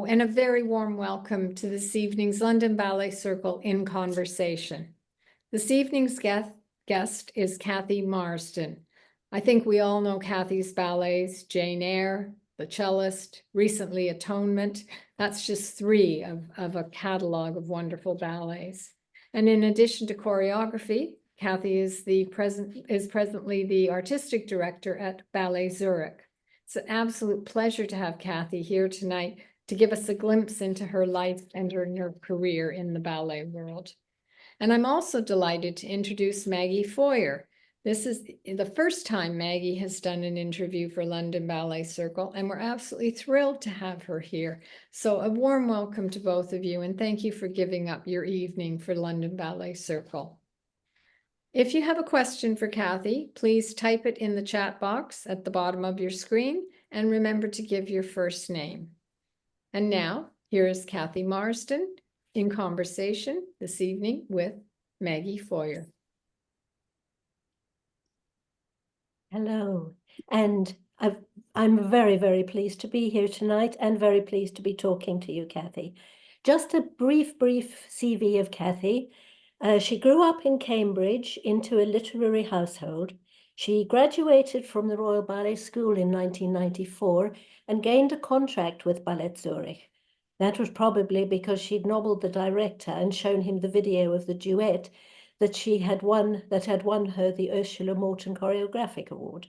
and a very warm welcome to this evening's London Ballet Circle in Conversation. This evening's guest is Cathy Marston. I think we all know Cathy's ballets, Jane Eyre, The Cellist, recently Atonement. That's just three of a catalog of wonderful ballets. And in addition to choreography, Cathy is presently the artistic director at Ballet Zürich. It's an absolute pleasure to have Cathy here tonight to give us a glimpse into her life and her career in the ballet world. And I'm also delighted to introduce Maggie Foyer. This is the first time Maggie has done an interview for London Ballet Circle, and we're absolutely thrilled to have her here. So a warm welcome to both of you, and thank you for giving up your evening for London Ballet Circle. If you have a question for Cathy, please type it in the chat box at the bottom of your screen, and remember to give your first name. And now, here is Cathy Marston in conversation this evening with Maggie Foyer. Hello, and I'm very, very pleased to be here tonight and very pleased to be talking to you, Cathy. Just a brief CV of Cathy. She grew up in Cambridge into a literary household. She graduated from the Royal Ballet School in 1994 and gained a contract with Ballet Zürich. That was probably because she'd nobbled the director and shown him the video of the duet that had won her the Ursula Morton Choreographic Award.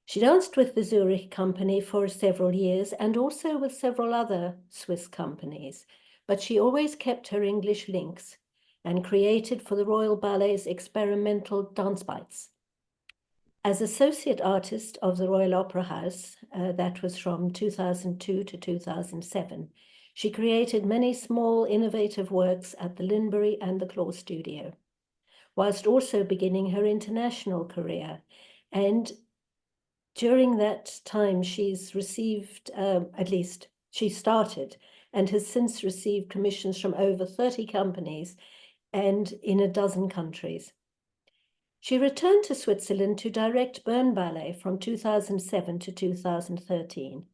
She danced with the Zurich company for several years and also with several other Swiss companies, but she always kept her English links and created for the Royal Ballet's experimental dance bites. As associate artist of the Royal Opera House, that was from 2002 to 2007, she created many small innovative works at the Linbury and the Claw Studio, whilst also beginning her international career. And during that time, she's received, at least she started, and has since received commissions from over 30 companies and in a dozen countries. She returned to Switzerland to direct Bern Ballet from 2007 to 2013.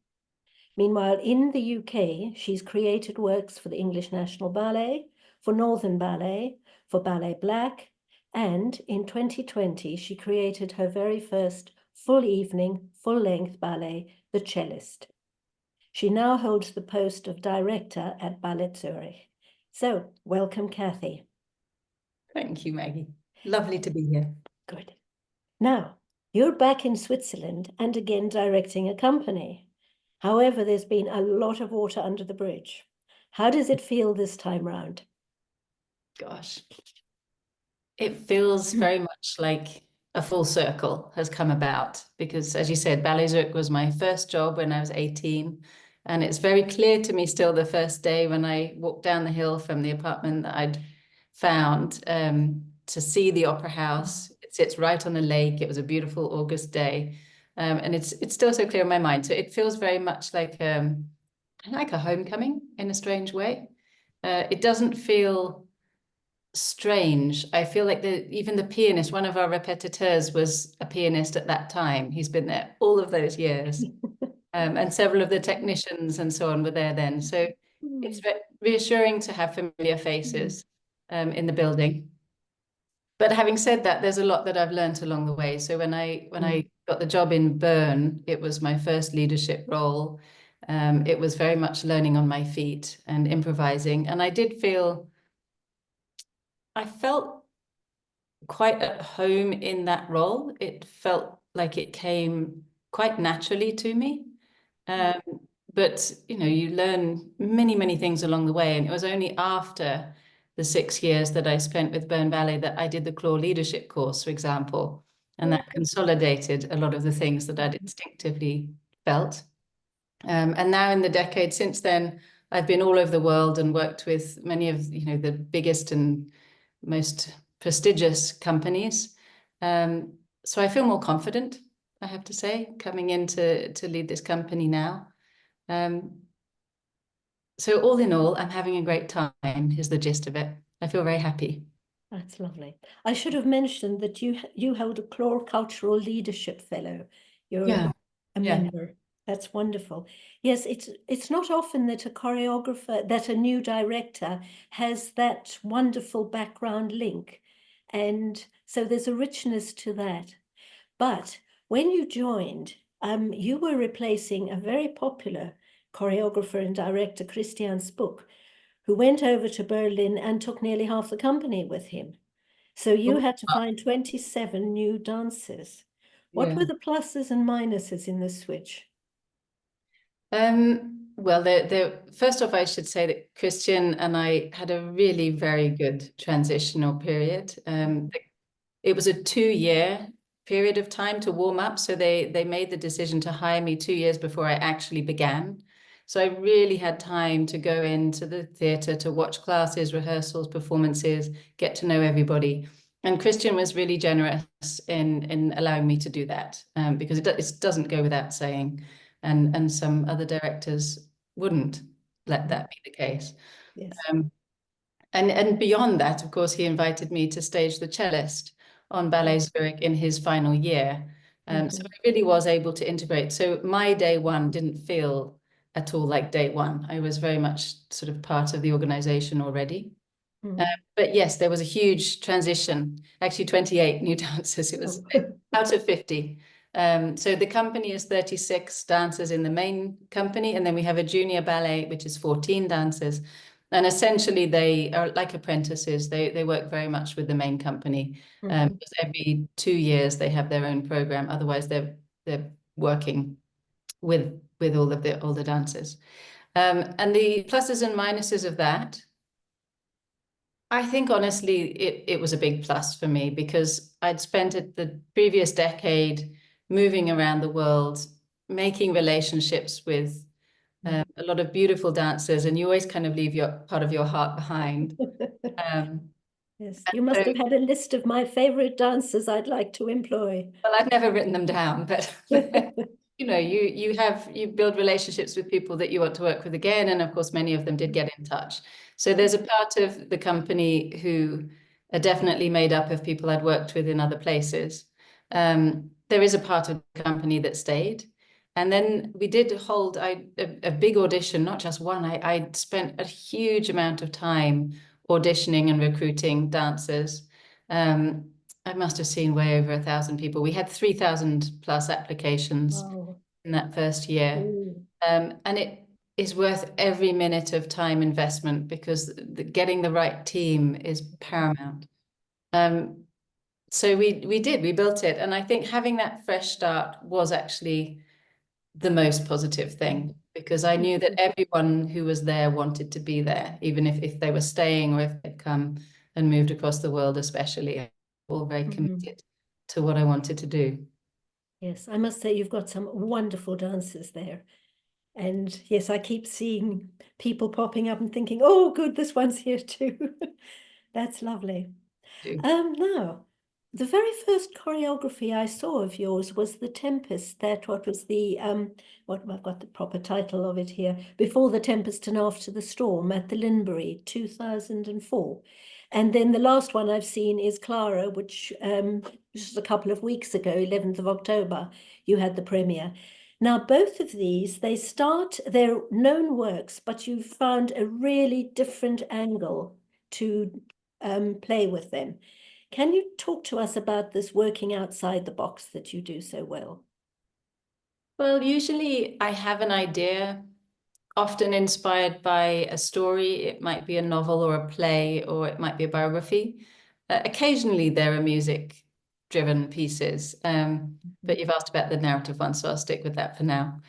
Meanwhile, in the UK, she's created works for the English National Ballet, for Northern Ballet, for Ballet Black, and in 2020, she created her very first full-evening, full-length ballet, The Cellist. She now holds the post of director at Ballet Zürich. So, welcome, Cathy. Thank you, Maggie. Lovely to be here. Good. Now, you're back in Switzerland and again directing a company. However, there's been a lot of water under the bridge. How does it feel this time round? Gosh, it feels very much like a full circle has come about because, as you said, Ballet Zürich was my first job when I was 18. And it's very clear to me still the first day when I walked down the hill from the apartment that I'd found to see the opera house. It sits right on the lake. It was a beautiful August day. And it's still so clear in my mind. So it feels very much like a homecoming in a strange way. It doesn't feel strange. I feel like even the pianist, one of our repetiteurs was a pianist at that time. He's been there all of those years. And several of the technicians and so on were there then. So it's very reassuring to have familiar faces in the building. But having said that, there's a lot that I've learned along the way. So when I got the job in Bern, it was my first leadership role. It was very much learning on my feet and improvising. And I felt quite at home in that role. It felt like it came quite naturally to me. But, you learn many things along the way. And it was only after the 6 years that I spent with Bern Ballet that I did the claw leadership course, for example. And that consolidated a lot of the things that I'd instinctively felt. And now in the decade since then, I've been all over the world and worked with many of, the biggest and most prestigious companies. So I feel more confident, I have to say, coming in to lead this company now. So all in all, I'm having a great time is the gist of it. I feel very happy. That's lovely. I should have mentioned that you held a Claw Cultural Leadership Fellow. You're a member. That's wonderful. Yes, it's not often that a choreographer, that a new director has that wonderful background link. And so there's a richness to that. But when you joined, you were replacing a very popular choreographer and director, Christian Spook, who went over to Berlin and took nearly half the company with him. So you had to find 27 new dancers. What Yeah. were the pluses and minuses in the switch? Well, first off, I should say that Christian and I had a really very good transitional period. It was a 2-year period of time to warm up. So they made the decision to hire me 2 years before I actually began. So I really had time to go into the theatre, to watch classes, rehearsals, performances, get to know everybody. And Christian was really generous in allowing me to do that, because it doesn't go without saying. And some other directors wouldn't let that be the case. Yes. And beyond that, of course, he invited me to stage the Cellist on Ballet Zürich in his final year. So I really was able to integrate. So my day one didn't feel at all like day one. I was very much sort of part of the organization already. But yes, there was a huge transition, actually 28 new dancers. It was out of 50. So the company is 36 dancers in the main company, and then we have a junior ballet, which is 14 dancers. And essentially they are like apprentices. They work very much with the main company. Because every 2 years they have their own program. Otherwise they're working with all the dancers. And the pluses and minuses of that, I think honestly, it was a big plus for me because I'd spent the previous decade moving around the world, making relationships with a lot of beautiful dancers, and you always kind of leave your part of your heart behind. Yes, you must have had a list of my favorite dancers I'd like to employ. Well, I've never written them down, but you know, you build relationships with people that you want to work with again, and of course, many of them did get in touch. So there's a part of the company who are definitely made up of people I'd worked with in other places. There is a part of the company that stayed. And then we did hold a big audition, not just one. I spent a huge amount of time auditioning and recruiting dancers. I must have seen way over 1,000 people. We had 3,000 plus applications in that first year. And it is worth every minute of time investment because getting the right team is paramount. So we built it. And I think having that fresh start was actually the most positive thing because I knew that everyone who was there wanted to be there, even if they were staying or if they'd come and moved across the world, especially, all very committed to what I wanted to do. Yes, I must say you've got some wonderful dancers there. And yes, I keep seeing people popping up and thinking, oh, good, this one's here too. That's lovely. Now, the very first choreography I saw of yours was The Tempest, what was the, what I've got the proper title of it here, Before the Tempest and After the Storm at the Linbury, 2004. And then the last one I've seen is Clara, which was a couple of weeks ago, 11th of October, you had the premiere. Now, both of these, they're known works, but you've found a really different angle to play with them. Can you talk to us about this working outside the box that you do so well? Well, usually I have an idea, often inspired by a story. It might be a novel or a play, or it might be a biography. Occasionally there are music-driven pieces, but you've asked about the narrative one, so I'll stick with that for now.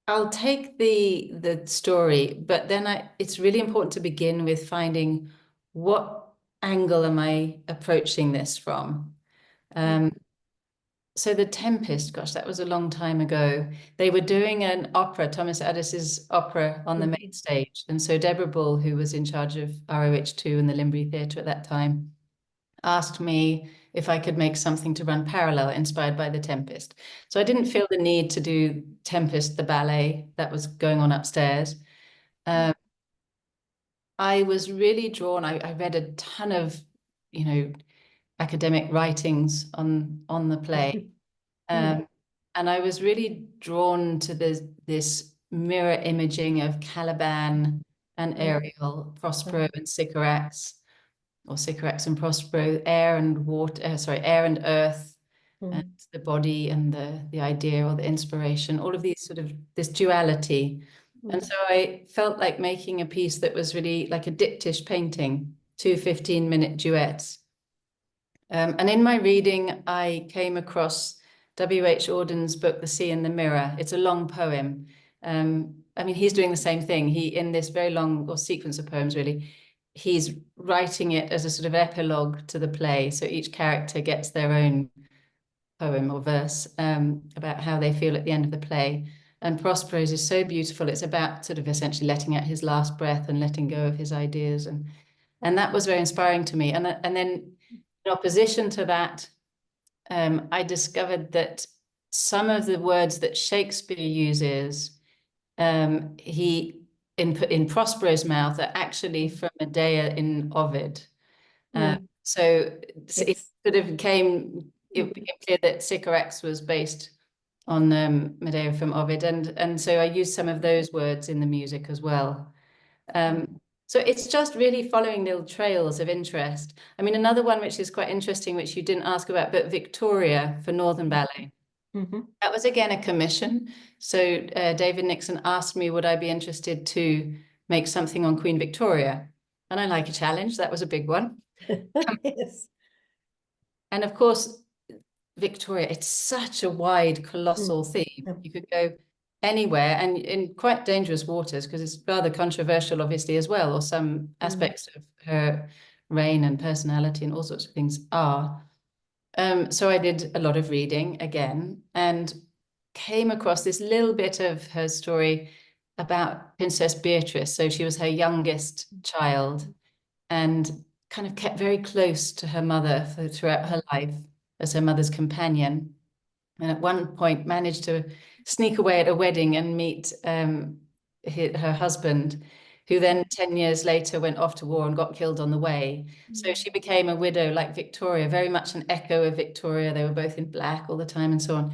I'll take the story, but then it's really important to begin with finding what angle am I approaching this from? So The Tempest, gosh, that was a long time ago. They were doing an opera, Thomas Addis's opera on the main stage. And so Deborah Bull, who was in charge of ROH2 and the Linbury Theatre at that time, asked me if I could make something to run parallel inspired by The Tempest. So I didn't feel the need to do Tempest, the ballet that was going on upstairs. I was really drawn. I read a ton of, academic writings on the play. And And I was really drawn to this mirror imaging of Caliban and Ariel, Prospero and Sycorax, or Sycorax and Prospero, air and water, air and earth, and the body and the idea or the inspiration, all of these sort of this duality. And so I felt like making a piece that was really like a dictish painting, 2 15-minute duets. And in my reading, I came across W.H. Auden's book, The Sea and the Mirror. It's a long poem. I mean, he's doing the same thing. In this very long or sequence of poems, really, he's writing it as a sort of epilogue to the play. So each character gets their own poem or verse about how they feel at the end of the play. And Prospero's is so beautiful. It's about sort of essentially letting out his last breath and letting go of his ideas. And that was very inspiring to me. And then in opposition to that, I discovered that some of the words that Shakespeare uses, he in Prospero's mouth, are actually from Medea in Ovid. So it sort of became clear that Sycorax was based on Medea from Ovid, and so I used some of those words in the music as well. So it's just really following little trails of interest. I mean, another one which is quite interesting, which you didn't ask about, but Victoria for Northern Ballet. That was again a commission. So David Nixon asked me, would I be interested to make something on Queen Victoria? And I like a challenge. That was a big one. Yes. And of course, Victoria, it's such a wide, colossal theme. You could go anywhere and in quite dangerous waters because it's rather controversial, obviously, as well, or some aspects of her reign and personality and all sorts of things are. So I did a lot of reading again and came across this little bit of her story about Princess Beatrice. So she was her youngest child and kind of kept very close to her mother throughout her life as her mother's companion. And at one point managed to sneak away at a wedding and meet her husband, who then 10 years later went off to war and got killed on the way. So she became a widow like Victoria, very much an echo of Victoria. They were both in black all the time and so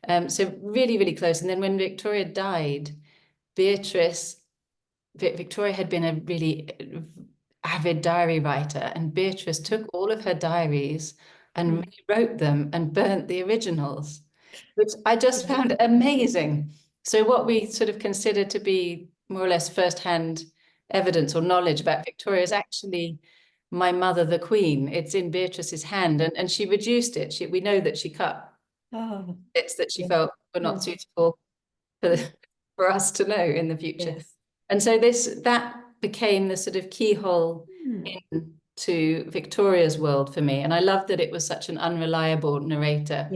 on. So really, really close. And then when Victoria died, Victoria had been a really avid diary writer, and Beatrice took all of her diaries and rewrote them and burnt the originals, which I just found amazing. So what we sort of consider to be more or less first-hand evidence or knowledge about Victoria is actually my mother, the Queen. It's in Beatrice's hand, and she reduced it. We know that she cut bits that she felt were not suitable for us to know in the future. And so that became the sort of keyhole into Victoria's world for me. And I loved that it was such an unreliable narrator.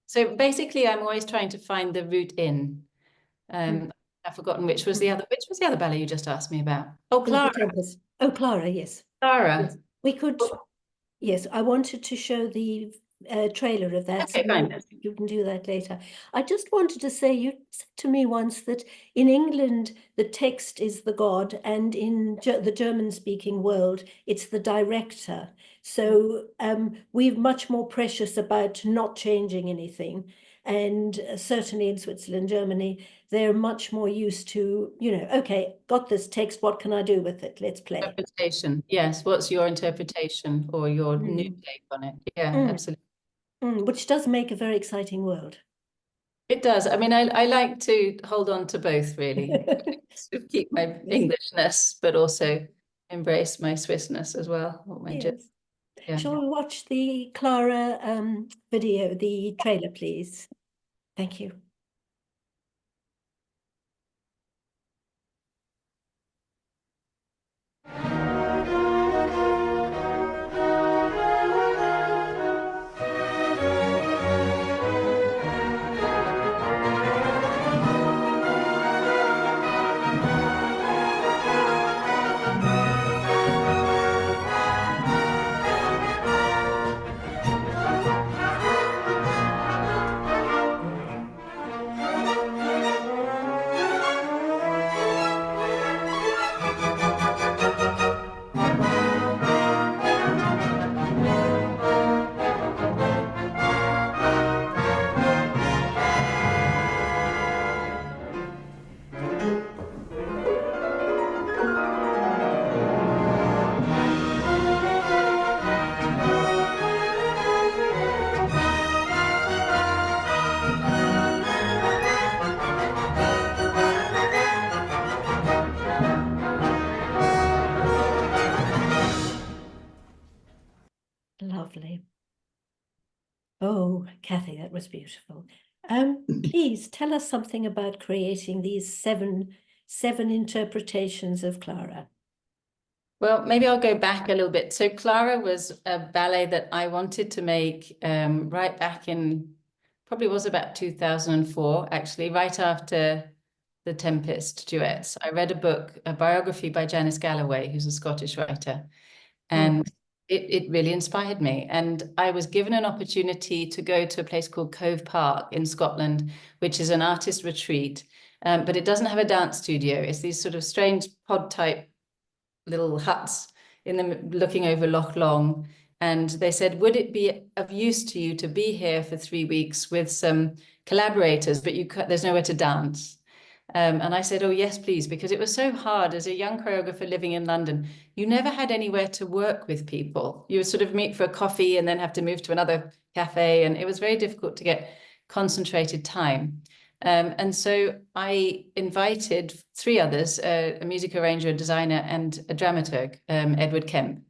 So basically, I'm always trying to find the route in. I've forgotten which was the other ballet you just asked me about. Oh, Clara. Oh, Clara, yes. Clara. Yes. We could, yes, I wanted to show the trailer of that. Okay, fine. You can do that later. I just wanted to say, you said to me once that in England, the text is the god, and in the German-speaking world, it's the director. So we're much more precious about not changing anything. And certainly in Switzerland, Germany, they're much more used to, okay, got this text, what can I do with it? Let's play. Interpretation, yes. What's your interpretation or your new take on it? Yeah, absolutely. Which does make a very exciting world. It does. I mean, I like to hold on to both, really. Sort of keep my Englishness, but also embrace my Swissness as well. Shall we watch the Clara video, the trailer, please? Thank you. Cathy, that was beautiful. Please tell us something about creating these seven interpretations of Clara. Well, maybe I'll go back a little bit. So Clara was a ballet that I wanted to make right back in, probably was about 2004, actually, right after the Tempest duets. I read a book, a biography by Janice Galloway, who's a Scottish writer, and it really inspired me. And I was given an opportunity to go to a place called Cove Park in Scotland, which is an artist retreat, but it doesn't have a dance studio. It's these sort of strange pod type little huts in them looking over Loch Long. And they said, would it be of use to you to be here for 3 weeks with some collaborators, but there's nowhere to dance? And I said, oh, yes, please, because it was so hard as a young choreographer living in London. You never had anywhere to work with people. You would sort of meet for a coffee and then have to move to another cafe. And it was very difficult to get concentrated time. And so I invited 3 others, a music arranger, a designer, and a dramaturg, Edward Kemp.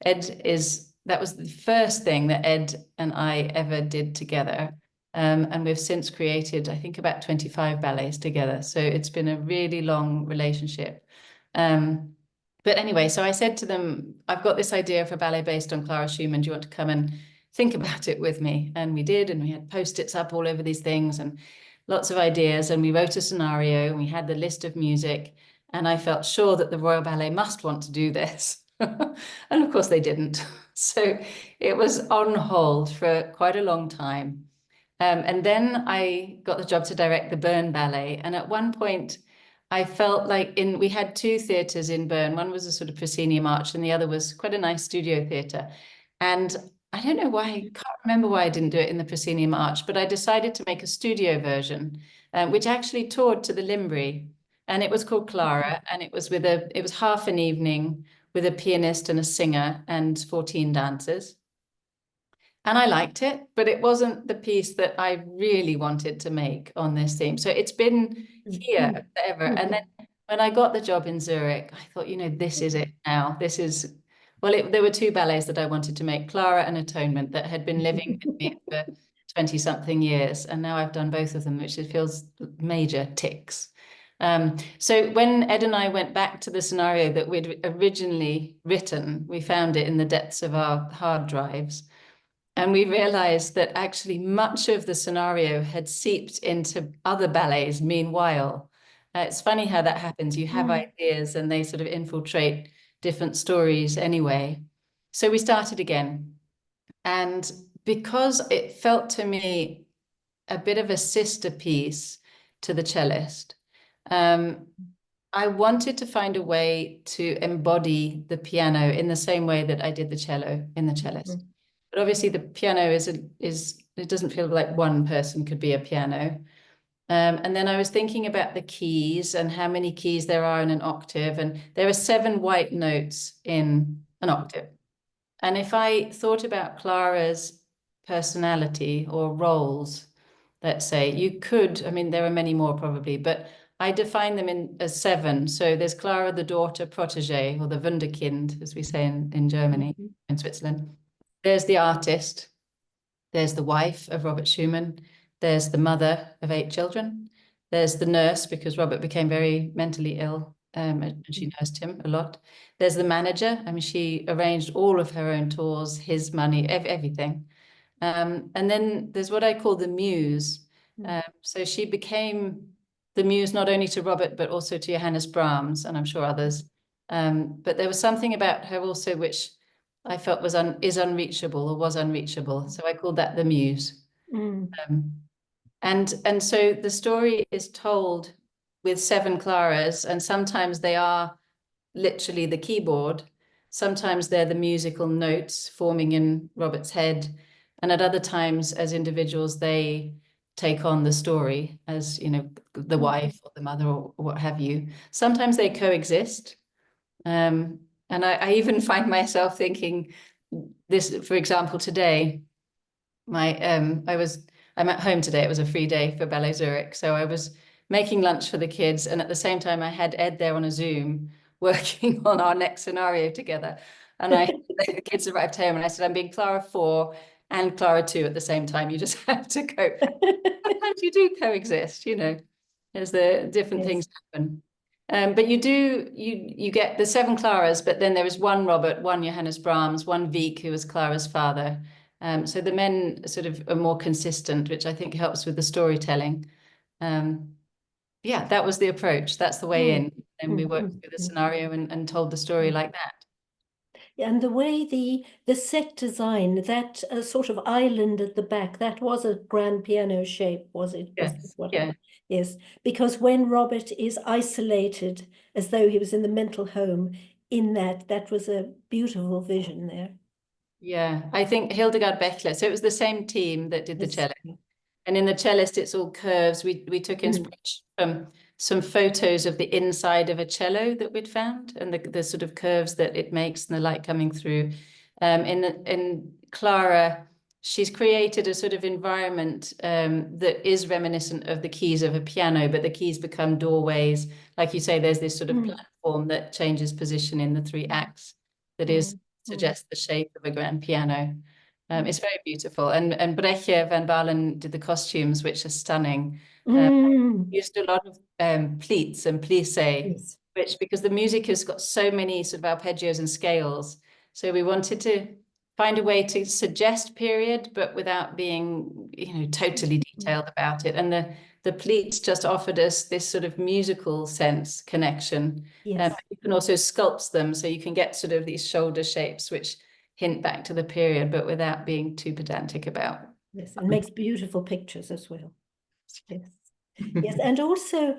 That was the first thing that Ed and I ever did together. And we've since created, I think, about 25 ballets together. So it's been a really long relationship. But anyway, so I said to them, I've got this idea for a ballet based on Clara Schumann. Do you want to come and think about it with me? And we did, and we had Post-its up all over these things and lots of ideas. And we wrote a scenario, and we had the list of music. And I felt sure that the Royal Ballet must want to do this. And of course they didn't. So it was on hold for quite a long time. And then I got the job to direct the Bern Ballet. And at one point, I felt like we had 2 theatres in Bern. One was a sort of proscenium arch, and the other was quite a nice studio theatre. And I don't know why, I can't remember why I didn't do it in the proscenium arch, but I decided to make a studio version, which actually toured to the Limbury. And it was called Clara, and it was half an evening with a pianist and a singer and 14 dancers. And I liked it, but it wasn't the piece that I really wanted to make on this theme. So it's been here forever. And then when I got the job in Zurich, I thought, this is it now. There were 2 ballets that I wanted to make, Clara and Atonement, that had been living with me for 20-something years. And now I've done both of them, which it feels major ticks. So when Ed and I went back to the scenario that we'd originally written, we found it in the depths of our hard drives. And we realized that actually much of the scenario had seeped into other ballets meanwhile. It's funny how that happens. You have ideas and they sort of infiltrate different stories anyway. So we started again. And because it felt to me a bit of a sister piece to the Cellist, I wanted to find a way to embody the piano in the same way that I did the cello in the Cellist. But obviously the piano it doesn't feel like one person could be a piano. And then I was thinking about the keys and how many keys there are in an octave. And there are 7 white notes in an octave. And if I thought about Clara's personality or roles, let's say, there are many more probably, but I define them as 7. So there's Clara, the daughter protege, or the Wunderkind, as we say in Germany, in Switzerland. There's the artist, there's the wife of Robert Schumann, there's the mother of 8 children, there's the nurse, because Robert became very mentally ill, and she nursed him a lot. There's the manager. She arranged all of her own tours, his money, everything. And then there's what I call the muse. So she became the muse not only to Robert, but also to Johannes Brahms, and I'm sure others. But there was something about her also which I felt was unreachable. So I called that the muse. And so the story is told with 7 Claras, and sometimes they are literally the keyboard. Sometimes they're the musical notes forming in Robert's head. And at other times, as individuals, they take on the story as, the wife or the mother or what have you. Sometimes they coexist. And I even find myself thinking this, for example, today, I'm at home today. It was a free day for Ballet Zurich. So I was making lunch for the kids. And at the same time, I had Ed there on a Zoom working on our next scenario together. And the kids arrived home and I said, I'm being Clara 4. and Clara too at the same time. You just have to cope. Sometimes you do coexist, as the different Yes. things happen. But you get the 7 Claras, but then there is one Robert, one Johannes Brahms, one Wieck, who was Clara's father. So the men sort of are more consistent, which I think helps with the storytelling. Yeah, that was the approach. That's the way in. And we worked through the scenario and told the story like that. And the way the set design, that sort of island at the back, that was a grand piano shape, was it? Yes, yeah. Yes, because when Robert is isolated, as though he was in the mental home, that was a beautiful vision there. Yeah, I think Hildegard Bechler. So it was the same team that did the cello. And in the cellist, it's all curves. We took inspiration from some photos of the inside of a cello that we'd found, and the sort of curves that it makes and the light coming through. In Clara, she's created a sort of environment that is reminiscent of the keys of a piano, but the keys become doorways. Like you say, there's this sort of platform that changes position in the 3 acts that suggests the shape of a grand piano. It's very beautiful. And Brechtje van Balen did the costumes, which are stunning. Used a lot of pleats and plissé, which, because the music has got so many sort of arpeggios and scales. So we wanted to find a way to suggest period, but without being, totally detailed about it. And the pleats just offered us this sort of musical sense connection. Yes. You can also sculpt them, so you can get sort of these shoulder shapes, which hint back to the period, but without being too pedantic about. Yes, and makes beautiful pictures as well. Yes. Yes, and also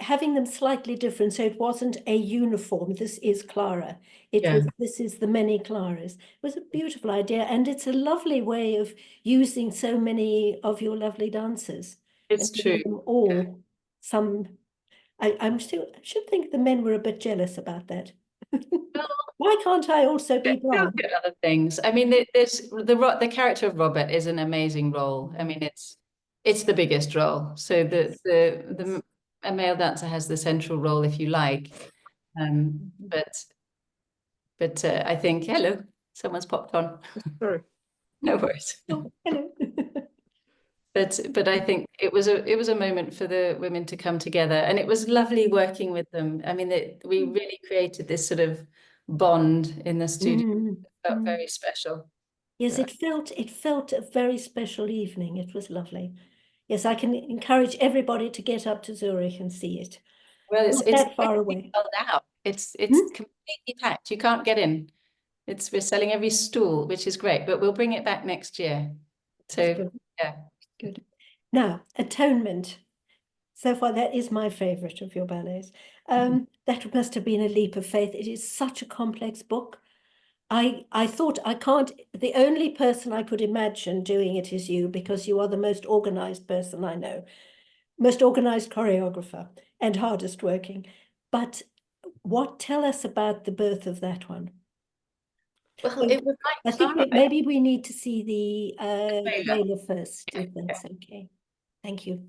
having them slightly different, so it wasn't a uniform. This is Clara. This is the many Claras. It was a beautiful idea, and it's a lovely way of using so many of your lovely dancers. It's true. Them all I should think the men were a bit jealous about that. Why can't I also be Brahms? Other things. I mean, there's the character of Robert is an amazing role. I mean, it's the biggest role. So a male dancer has the central role, if you like. But I think, hello, someone's popped on. Sorry. No worries. Oh, hello. But I think it was a moment for the women to come together, and it was lovely working with them. I mean, we really created this sort of bond in the studio. It felt very special. Yes, it felt a very special evening. It was lovely. Yes, I can encourage everybody to get up to Zurich and see it. Well, it's that far away. Sold out. It's completely packed. You can't get in. We're selling every stool, which is great, but we'll bring it back next year. So yeah. Good. Now, Atonement. So far, that is my favorite of your ballets. That must have been a leap of faith. It is such a complex book. I thought the only person I could imagine doing it is you, because you are the most organized person I know, most organized choreographer and hardest working. But tell us about the birth of that one? Well, it was I think maybe we need to see the trailer first, if that's okay. Thank you.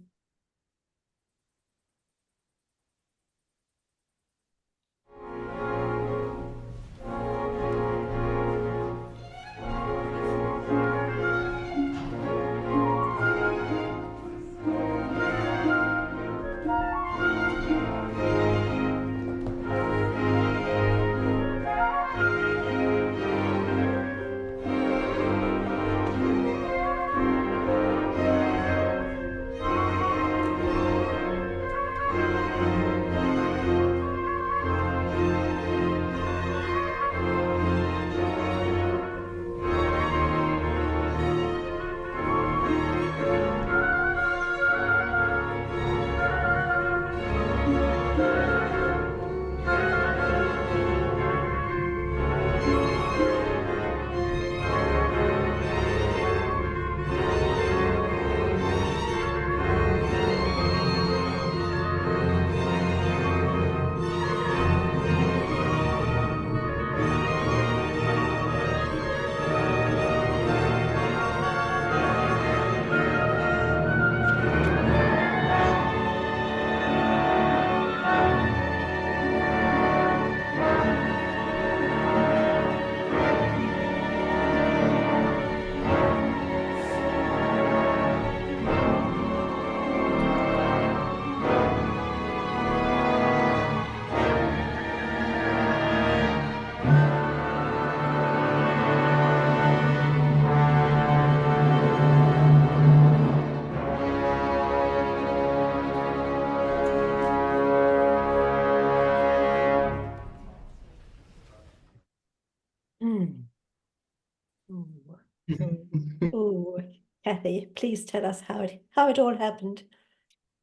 Cathy, please tell us how it all happened.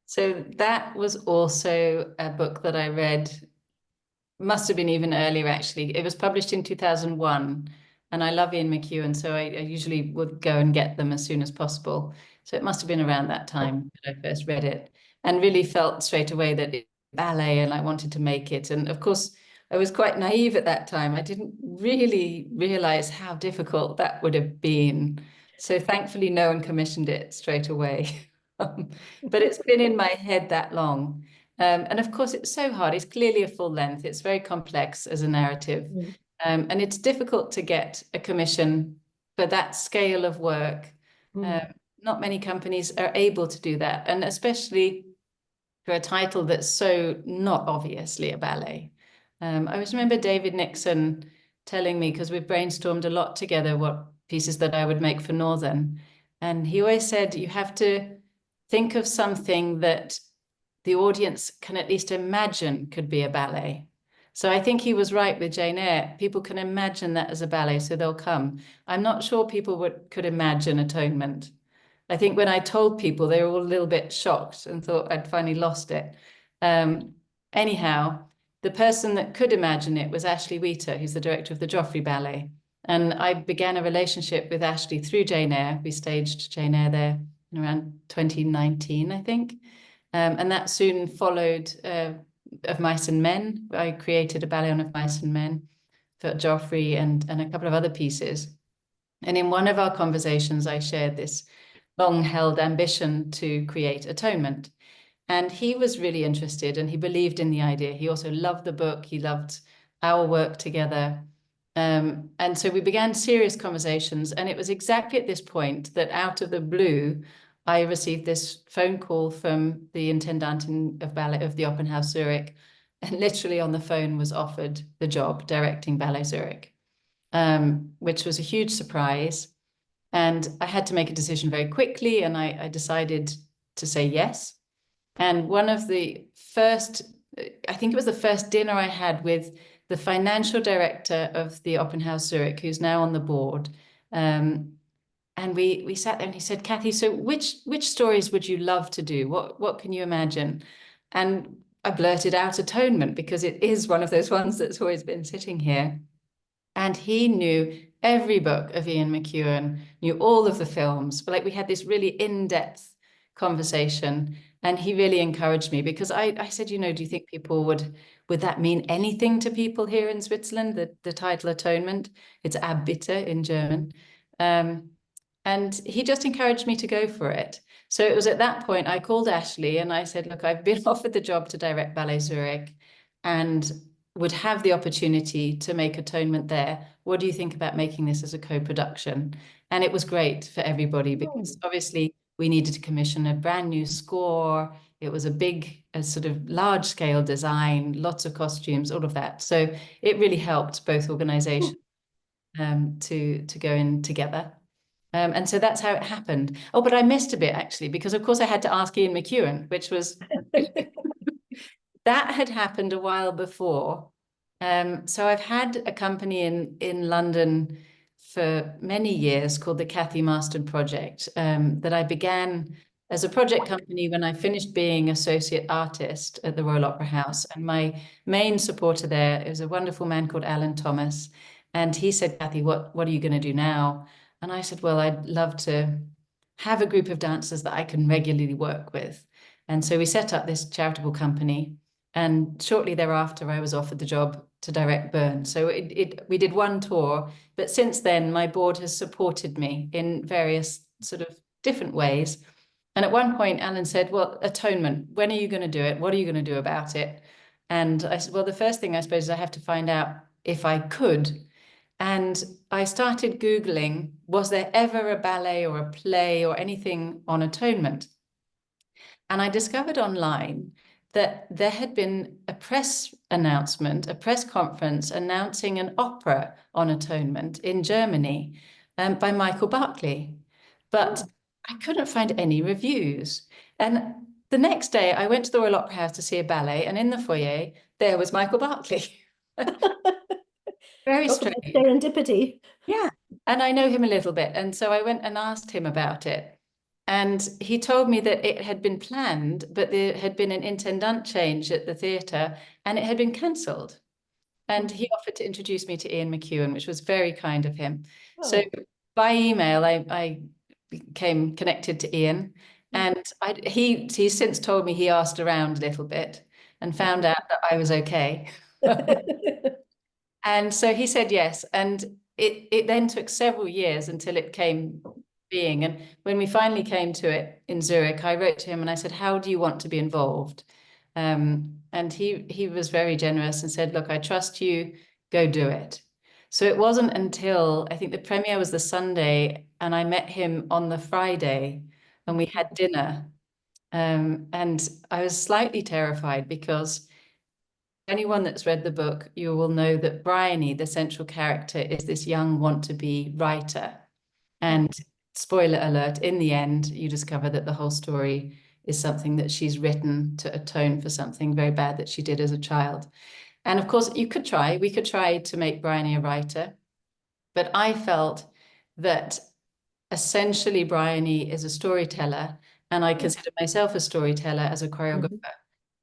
So that was also a book that I read, must have been even earlier actually. It was published in 2001, and I love Ian McEwan, so I usually would go and get them as soon as possible. So it must have been around that time that I first read it, and really felt straight away that it's ballet and I wanted to make it. And of course, I was quite naive at that time. I didn't really realize how difficult that would have been. So thankfully, no one commissioned it straight away. But it's been in my head that long. And of course, it's so hard. It's clearly a full length. It's very complex as a narrative. And it's difficult to get a commission for that scale of work. Not many companies are able to do that. And especially for a title that's so not obviously a ballet. I always remember David Nixon telling me, because we've brainstormed a lot together, what pieces that I would make for Northern. And he always said, you have to think of something that the audience can at least imagine could be a ballet. So I think he was right with Jane Eyre. People can imagine that as a ballet, so they'll come. I'm not sure people could imagine Atonement. I think when I told people, they were all a little bit shocked and thought I'd finally lost it. Anyhow, the person that could imagine it was Ashley Wheater, who's the director of the Joffrey Ballet. And I began a relationship with Ashley through Jane Eyre. We staged Jane Eyre there in around 2019, I think. And that soon followed Of Mice and Men. I created a ballet on Of Mice and Men for Joffrey and a couple of other pieces. And in one of our conversations, I shared this long-held ambition to create Atonement. And he was really interested and he believed in the idea. He also loved the book. He loved our work together. And so we began serious conversations. And it was exactly at this point that out of the blue, I received this phone call from the intendant of ballet of the Opera House Zürich, and literally on the phone was offered the job directing Ballet Zürich, which was a huge surprise. And I had to make a decision very quickly, and I decided to say yes. And one of the first, I think it was the first dinner I had with the financial director of the Opera House Zürich, who's now on the board. And we sat there and he said, Cathy, so which stories would you love to do? What can you imagine? And I blurted out Atonement, because it is one of those ones that's always been sitting here. And he knew every book of Ian McEwan, knew all of the films. But like, we had this really in-depth conversation, and he really encouraged me, because I said, do you think people would that mean anything to people here in Switzerland, the title Atonement? It's Abbitte in German. And he just encouraged me to go for it. So it was at that point I called Ashley and I said, look, I've been offered the job to direct Ballet Zurich and would have the opportunity to make Atonement there. What do you think about making this as a co-production? And it was great for everybody, because obviously we needed to commission a brand new score. It was a sort of large scale design, lots of costumes, all of that. So it really helped both organizations to go in together. And so that's how it happened. Oh, but I missed a bit actually, because of course I had to ask Ian McEwan, which was that had happened a while before. So I've had a company in London for many years called the Cathy Marston Project, that I began as a project company when I finished being associate artist at the Royal Opera House. And my main supporter there is a wonderful man called Alan Thomas. And he said, Cathy, what are you going to do now? And I said, well, I'd love to have a group of dancers that I can regularly work with. And so we set up this charitable company. And shortly thereafter, I was offered the job to direct Bern. So we did one tour. But since then, my board has supported me in various sort of different ways. And at one point, Alan said, well, Atonement, when are you going to do it? What are you going to do about it? And I said, well, the first thing I suppose is I have to find out if I could. And I started Googling, was there ever a ballet or a play or anything on Atonement? And I discovered online that there had been a press announcement, a press conference announcing an opera on Atonement in Germany by Michael Barclay. But I couldn't find any reviews. And the next day I went to the Royal Opera House to see a ballet, and in the foyer, there was Michael Barclay. Very strange. Serendipity. Yeah. And I know him a little bit. And so I went and asked him about it. And he told me that it had been planned, but there had been an intendant change at the theatre and it had been cancelled. And he offered to introduce me to Ian McEwan, which was very kind of him. So Oh. by email, I became connected to Ian. And he's since told me he asked around a little bit and found out that I was okay. And so he said yes. And it then took several years until it came being. And when we finally came to it in Zurich, I wrote to him and I said, how do you want to be involved? And he was very generous and said, look, I trust you, go do it. So it wasn't until I think the premiere was the Sunday and I met him on the Friday and we had dinner. And I was slightly terrified because anyone that's read the book, you will know that Bryony, the central character, is this young want-to-be writer. And spoiler alert, in the end, you discover that the whole story is something that she's written to atone for something very bad that she did as a child. And of course, we could try to make Bryony a writer, but I felt that essentially Bryony is a storyteller, and I consider myself a storyteller as a choreographer.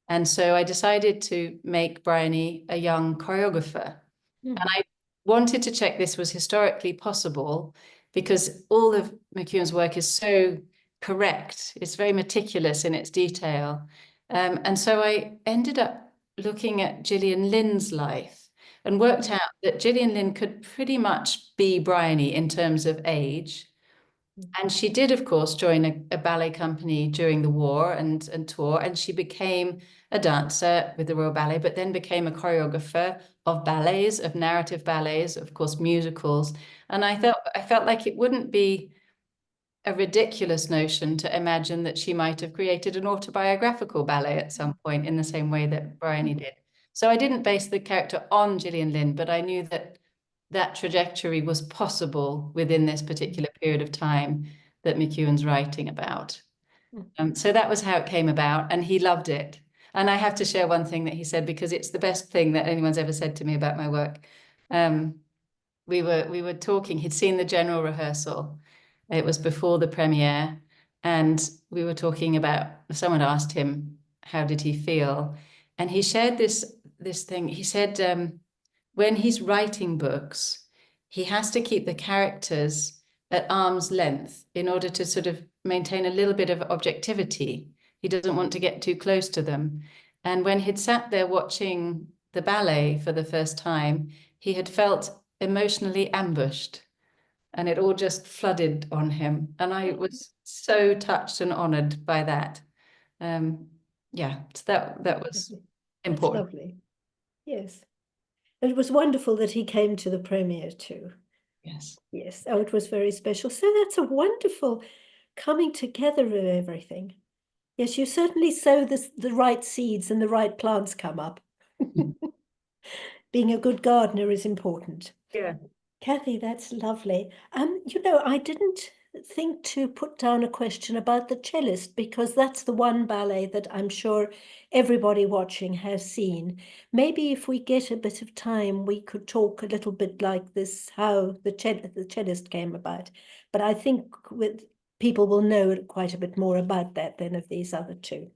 And so I decided to make Bryony a young choreographer. And I wanted to check this was historically possible because all of McEwan's work is so correct. It's very meticulous in its detail. And so I ended up looking at Gillian Lynn's life and worked out that Gillian Lynn could pretty much be Bryony in terms of age. And she did, of course, join a ballet company during the war and tour, and she became a dancer with the Royal Ballet, but then became a choreographer of ballets, of narrative ballets, of course, musicals. And I felt like it wouldn't be a ridiculous notion to imagine that she might have created an autobiographical ballet at some point in the same way that Bryony did. So I didn't base the character on Gillian Lynn, but I knew that that trajectory was possible within this particular period of time that McEwan's writing about. So that was how it came about, and he loved it. And I have to share one thing that he said, because it's the best thing that anyone's ever said to me about my work. We were talking, he'd seen the general rehearsal. It was before the premiere, and we were talking about, someone asked him, how did he feel? And he shared this thing. He said, when he's writing books, he has to keep the characters at arm's length in order to sort of maintain a little bit of objectivity. He doesn't want to get too close to them. And when he'd sat there watching the ballet for the first time, he had felt emotionally ambushed, and it all just flooded on him. And I was so touched and honored by that. Yeah, so that was important. That's lovely. Yes. And it was wonderful that he came to the premiere too. Yes. Yes. Oh, it was very special. So that's a wonderful coming together of everything. Yes, you certainly sow the right seeds and the right plants come up. Being a good gardener is important. Yeah. Cathy, that's lovely. I didn't think to put down a question about the Cellist, because that's the one ballet that I'm sure everybody watching has seen. Maybe if we get a bit of time, we could talk a little bit like this, how the Cellist came about. But I think people will know quite a bit more about that than of these other two.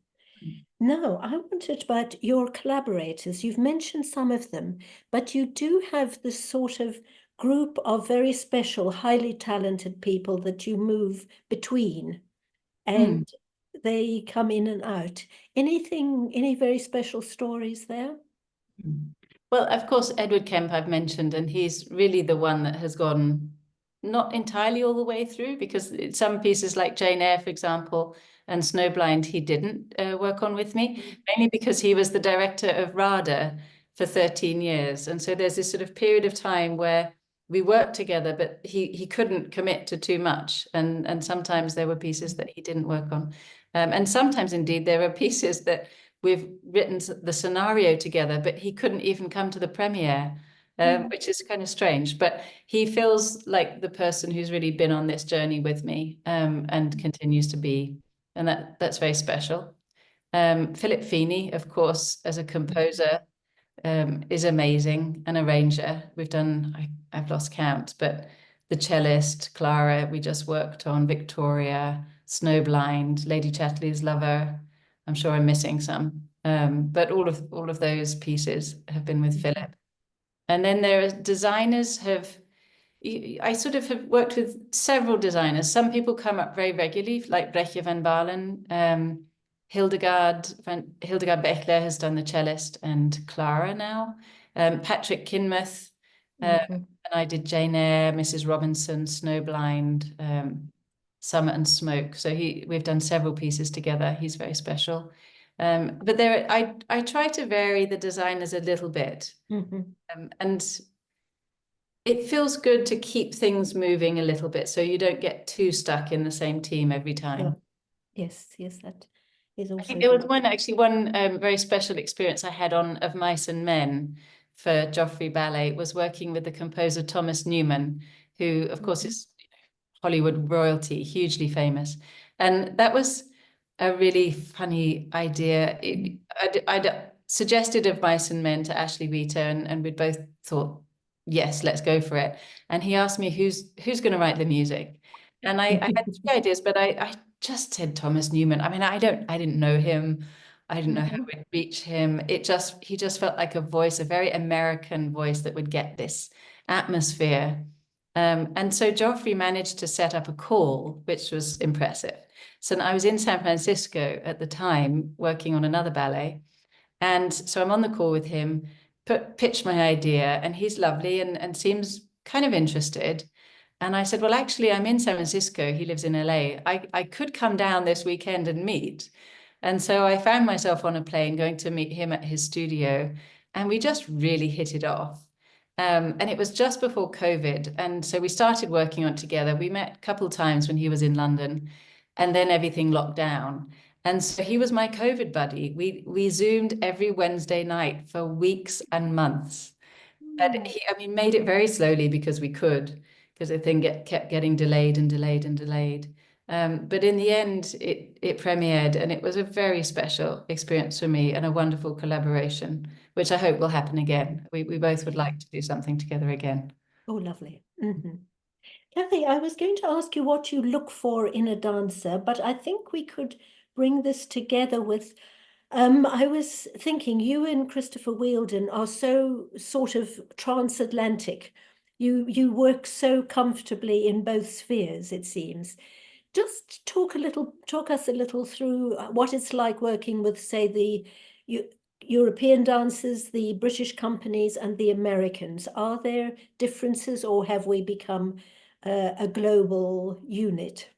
Now, I wanted about your collaborators. You've mentioned some of them, but you do have this sort of group of very special, highly talented people that you move between, and they come in and out. Any very special stories there? Well, of course, Edward Kemp I've mentioned, and he's really the one that has gone not entirely all the way through, because some pieces like Jane Eyre, for example, and Snowblind, he didn't work on with me, mainly because he was the director of RADA for 13 years. And so there's this sort of period of time where we worked together, but he couldn't commit to too much. And sometimes there were pieces that he didn't work on. And sometimes, indeed, there are pieces that we've written the scenario together, but he couldn't even come to the premiere, which is kind of strange. But he feels like the person who's really been on this journey with me, and continues to be. And that's very special. Philip Feeney, of course, as a composer, is amazing, an arranger. We've done, I've lost count, but the Cellist, Clara, we just worked on, Victoria, Snowblind, Lady Chatterley's Lover. I'm sure I'm missing some, but all of those pieces have been with Philip. And then there are designers I sort of have worked with several designers. Some people come up very regularly, like Brechtje van Balen. Hildegard Bechler has done the Cellist and Clara now. Patrick Kinmouth, and I did Jane Eyre, Mrs. Robinson, Snowblind, Summer and Smoke. So we've done several pieces together. He's very special. But I try to vary the designers a little bit. And it feels good to keep things moving a little bit so you don't get too stuck in the same team every time. Yes, that is also. I think there was one very special experience I had of Mice and Men for Joffrey Ballet was working with the composer Thomas Newman, who of course is Hollywood royalty, hugely famous. And that was a really funny idea. I'd suggested of Mice and Men to Ashley Rita, and we'd both thought, yes, let's go for it. And he asked me who's going to write the music. And I had three ideas, but I just said Thomas Newman. I mean, I didn't know him. I didn't know how we'd reach him. He just felt like a voice, a very American voice that would get this atmosphere. And so Joffrey managed to set up a call, which was impressive. So I was in San Francisco at the time working on another ballet. And so I'm on the call with him, pitch my idea, and he's lovely and seems kind of interested. And I said, well, actually, I'm in San Francisco. He lives in LA. I could come down this weekend and meet. And so I found myself on a plane going to meet him at his studio. And we just really hit it off. And it was just before COVID. And so we started working on it together. We met a couple of times when he was in London, and then everything locked down. And so he was my COVID buddy. We Zoomed every Wednesday night for weeks and months. And he made it very slowly because we could, because the thing kept getting delayed and delayed and delayed. But in the end, it premiered, and it was a very special experience for me and a wonderful collaboration, which I hope will happen again. We both would like to do something together again. Oh, lovely. Cathy, I was going to ask you what you look for in a dancer, but I think we could bring this together with, I was thinking you and Christopher Wheeldon are so sort of transatlantic. You work so comfortably in both spheres, it seems. Just talk us a little through what it's like working with, say, the European dancers, the British companies, and the Americans. Are there differences, or have we become a global unit?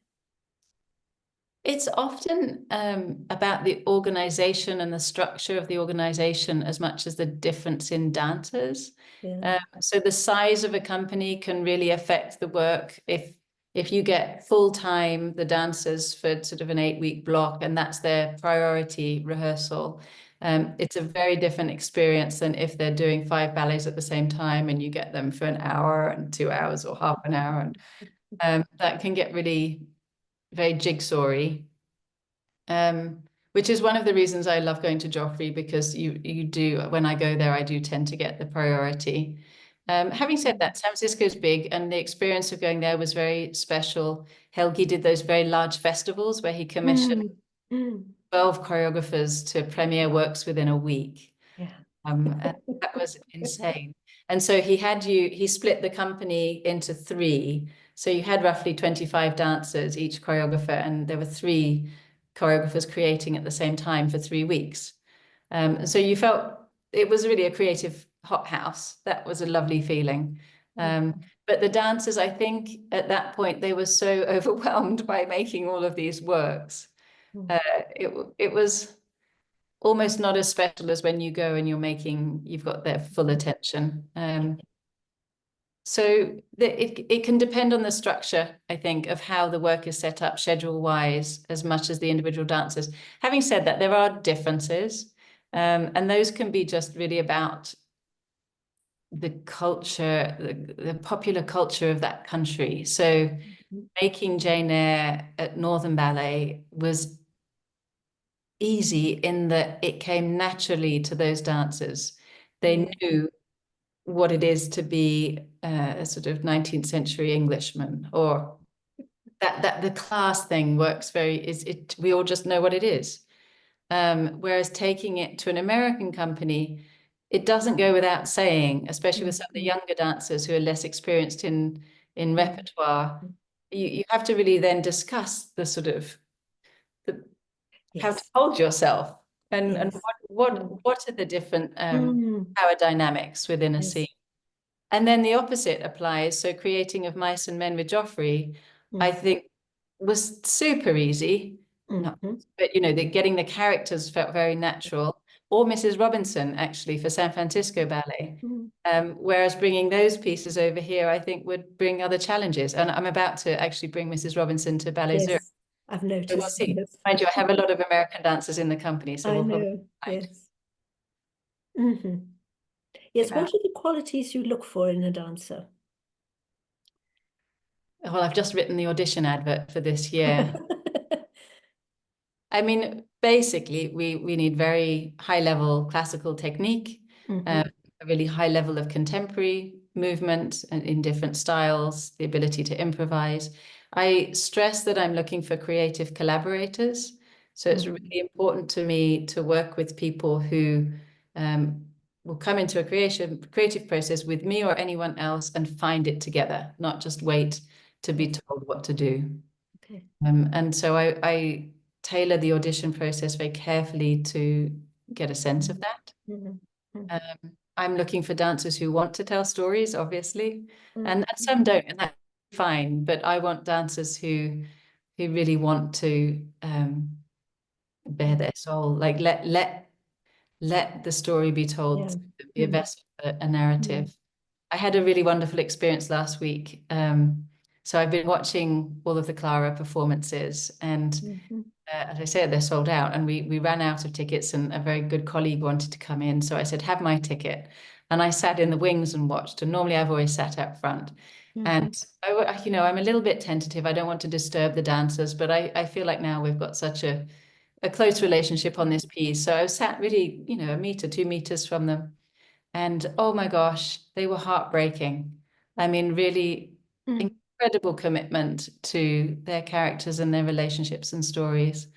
It's often about the organization and the structure of the organization as much as the difference in dancers. Yeah. So the size of a company can really affect the work. If you get full-time the dancers for sort of an 8-week block and that's their priority rehearsal, it's a very different experience than if they're doing 5 ballets at the same time and you get them for an hour and 2 hours or half an hour. And that can get really very jigsawy, which is one of the reasons I love going to Joffrey, because you do, when I go there, I do tend to get the priority. Having said that, San Francisco is big, and the experience of going there was very special. Helgi did those very large festivals where he commissioned 12 choreographers to premiere works within a week. Yeah. And that was insane. And so he split the company into 3. So you had roughly 25 dancers, each choreographer, and there were 3 choreographers creating at the same time for 3 weeks. So you felt it was really a creative hothouse. That was a lovely feeling. But the dancers, I think at that point, they were so overwhelmed by making all of these works. It was almost not as special as when you go and you've got their full attention. So it can depend on the structure, I think, of how the work is set up schedule-wise, as much as the individual dancers. Having said that, there are differences, and those can be just really about the culture, the popular culture of that country. So making Jane Eyre at Northern Ballet was easy in that it came naturally to those dancers. They knew what it is to be a sort of 19th century Englishman, or that the class thing works we all just know what it is. Whereas taking it to an American company, it doesn't go without saying, especially with some of the younger dancers who are less experienced in repertoire, you have to really then discuss the sort of how to Yes. hold yourself and Yes. what are the different Mm. power dynamics within a Yes. scene. And then the opposite applies. So creating of Mice and Men with Joffrey, I think was super easy. Not, but you know, getting the characters felt very natural. Or Mrs. Robinson, actually, for San Francisco Ballet. Whereas bringing those pieces over here, I think would bring other challenges. And I'm about to actually bring Mrs. Robinson to Ballet Zürich. Yes, I've noticed. So we'll see. Yes. Mind you, I have a lot of American dancers in the company, so I we'll probably know. find. Yes. Yes. What are the qualities you look for in a dancer? Well, I've just written the audition advert for this year. I mean, basically, we need very high level classical technique, a really high level of contemporary movement and in different styles, the ability to improvise. I stress that I'm looking for creative collaborators. So it's really important to me to work with people who will come into a creative process with me or anyone else and find it together, not just wait to be told what to do. Okay. And so I tailor the audition process very carefully to get a sense of that. I'm looking for dancers who want to tell stories, obviously, and some don't, and that's fine. But I want dancers who really want to bare their soul, like let the story be told, be a vessel for a narrative. I had a really wonderful experience last week. So I've been watching all of the Clara performances, and as I said, they're sold out, and we ran out of tickets, and a very good colleague wanted to come in, so I said, have my ticket, and I sat in the wings and watched. And normally I've always sat up front, and you know, I'm a little bit tentative. I don't want to disturb the dancers, but I feel like now we've got such a close relationship on this piece. So I was sat really, you know, 1 meter, 2 meters from them. And oh my gosh, they were heartbreaking. I mean, really incredible commitment to their characters and their relationships and stories.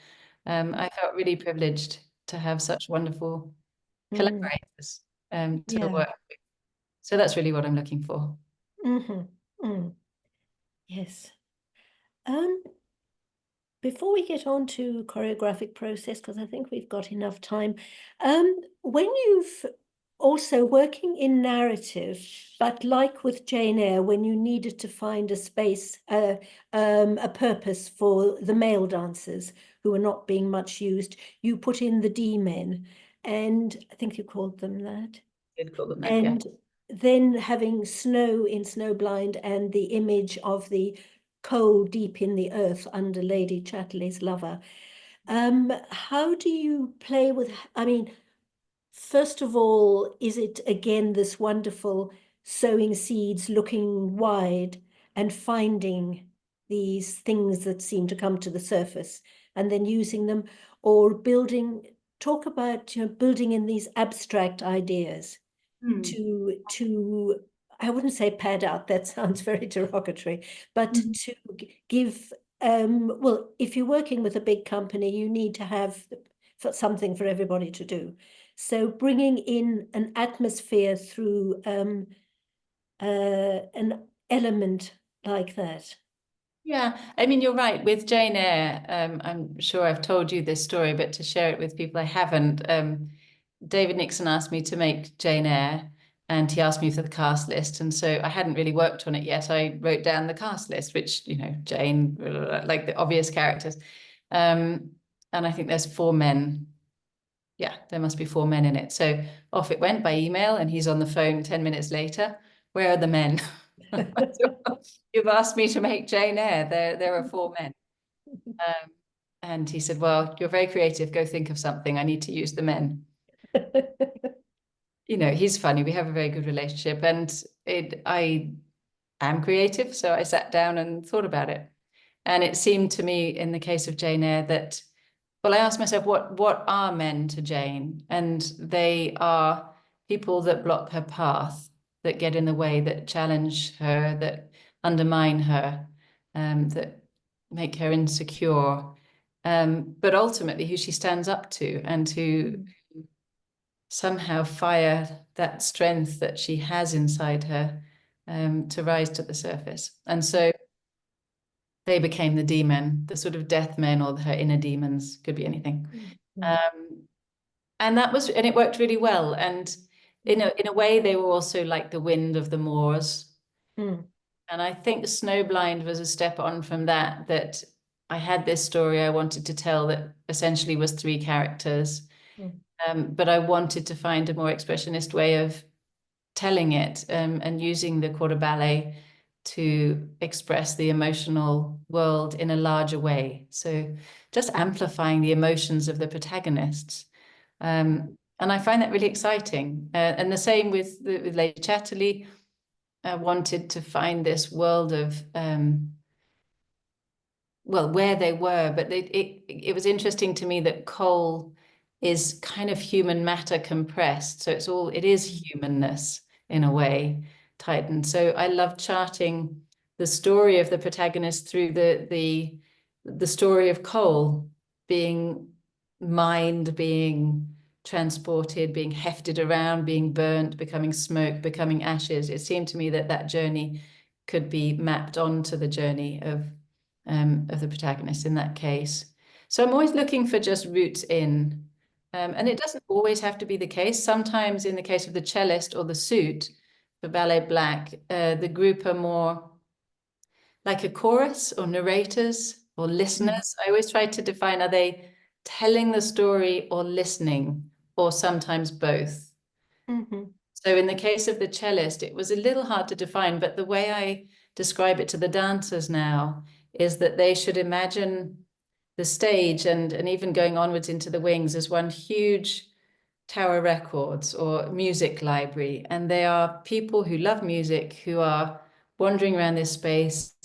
I felt really privileged to have such wonderful collaborators to work with. So that's really what I'm looking for. Yes. Before we get on to choreographic process, because I think we've got enough time, when you've also working in narrative, but like with Jane Eyre, when you needed to find a space, a purpose for the male dancers who were not being much used, you put in the D-men, and I think you called them that. Did call them that, and yeah. Then having snow in Snowblind and the image of the coal deep in the earth under Lady Chatterley's lover. How do you play with, I mean, first of all, is it again this wonderful sowing seeds, looking wide and finding these things that seem to come to the surface and then using them, or building, talk about, you know, building in these abstract ideas to I wouldn't say pad out, that sounds very derogatory, but to give, well, if you're working with a big company, you need to have something for everybody to do. So bringing in an atmosphere through an element like that. Yeah, I mean, you're right. With Jane Eyre, I'm sure I've told you this story, but to share it with people I haven't, David Nixon asked me to make Jane Eyre, and he asked me for the cast list. And so I hadn't really worked on it yet. I wrote down the cast list, which, you know, Jane, like the obvious characters. And I think there's 4 men. Yeah, there must be 4 men in it. So off it went by email, and he's on the phone 10 minutes later. Where are the men? You've asked me to make Jane Eyre. There are 4 men. And he said, well, you're very creative. Go think of something. I need to use the men. You know, he's funny. We have a very good relationship, and I am creative. So I sat down and thought about it. And it seemed to me in the case of Jane Eyre that, well, I asked myself, what are men to Jane? And they are people that block her path, that get in the way, that challenge her, that undermine her, that make her insecure, but ultimately who she stands up to, and who somehow fire that strength that she has inside her to rise to the surface. And so they became the demon, the sort of death men, or her inner demons, could be anything. And it worked really well. And in a way, they were also like the wind of the moors. And I think Snowblind was a step on from that I had this story I wanted to tell that essentially was 3 characters. But I wanted to find a more expressionist way of telling it, and using the quarter ballet to express the emotional world in a larger way. So just amplifying the emotions of the protagonists. And I find that really exciting. And the same with Lady Chatterley. I wanted to find this world of, well, where they were, but it was interesting to me that coal is kind of human matter compressed. So it is humanness in a way, tightened. So I love charting the story of the protagonist through the story of coal being mined, being transported, being hefted around, being burnt, becoming smoke, becoming ashes. It seemed to me that journey could be mapped onto the journey of the protagonist in that case. So I'm always looking for just roots in. And it doesn't always have to be the case. Sometimes in the case of the cellist or the suit for Ballet Black, the group are more like a chorus or narrators or listeners. I always try to define, are they telling the story or listening, or sometimes both? So in the case of the cellist, it was a little hard to define, but the way I describe it to the dancers now is that they should imagine the stage and even going onwards into the wings as one huge Tower Records or music library. And they are people who love music, who are wandering around this space.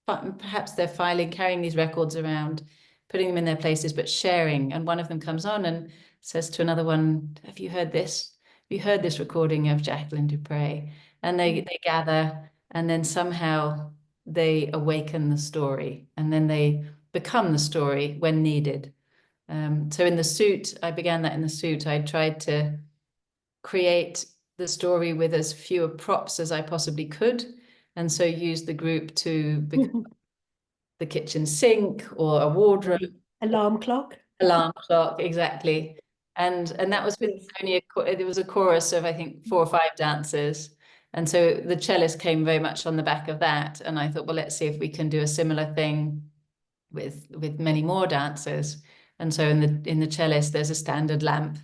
Perhaps they're carrying these records around, putting them in their places, but sharing. And one of them comes on and says to another one, have you heard this? Have you heard this recording of Jacqueline du Pré? And they gather, and then somehow they awaken the story, and then they become the story when needed. So in the suit, I began that in the suit. I tried to create the story with as fewer props as I possibly could, and so use the group to become the kitchen sink or a wardrobe. Alarm clock. Alarm clock, exactly. And that was with only there was a chorus of, I think, 4 or 5 dancers. And so the cellist came very much on the back of that. And I thought, well, let's see if we can do a similar thing with many more dancers. And so in the cellist, there's a standard lamp,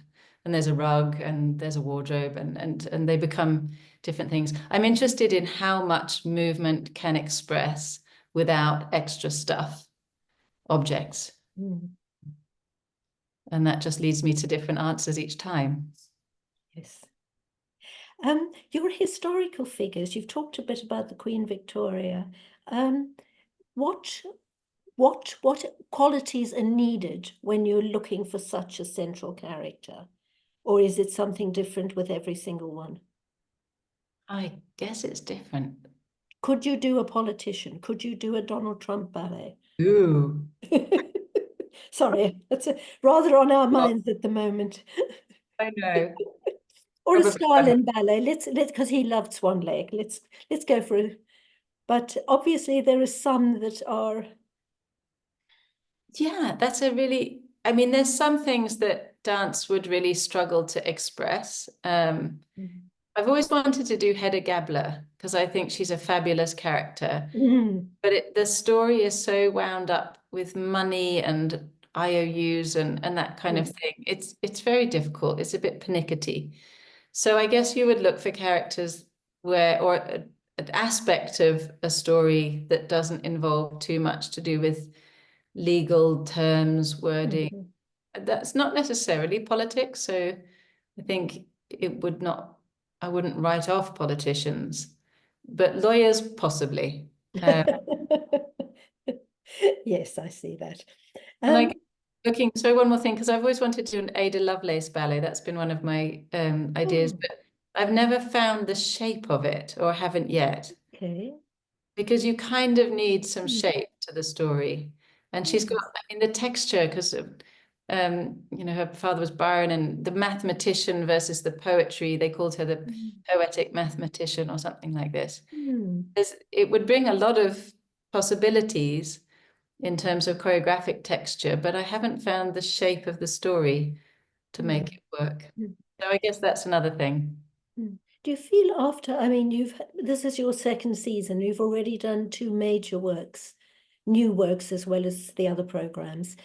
and there's a rug, and there's a wardrobe, and they become different things. I'm interested in how much movement can express without extra stuff, objects. And that just leads me to different answers each time. Yes. Your historical figures, you've talked a bit about the Queen Victoria. What qualities are needed when you're looking for such a central character? Or is it something different with every single one? I guess it's different. Could you do a politician? Could you do a Donald Trump ballet? Ooh. Sorry, that's rather on our minds at the moment. I know. Or a Probably Stalin ballet. Let's because he loved Swan Lake. Let's go for it. But obviously there are some that are. Yeah, that's a really, I mean, there's some things that dance would really struggle to express. I've always wanted to do Hedda Gabler because I think she's a fabulous character. But the story is so wound up with money and IOUs and that kind of thing. It's very difficult. It's a bit pernickety. So I guess you would look for characters or an aspect of a story that doesn't involve too much to do with legal terms, wording. That's not necessarily politics. So I think I wouldn't write off politicians, but lawyers possibly. Yes, I see that. And one more thing, because I've always wanted to do an Ada Lovelace ballet. That's been one of my ideas, but I've never found the shape of it, or haven't yet. Okay. because you kind of need some shape to the story. And she's got, I mean, the texture, because you know, her father was Byron, and the mathematician versus the poetry, they called her the poetic mathematician or something like this. It would bring a lot of possibilities in terms of choreographic texture, but I haven't found the shape of the story to make it work. So I guess that's another thing. Do you feel after, I mean, this is your second season, you've already done 2 major works, new works as well as the other programs.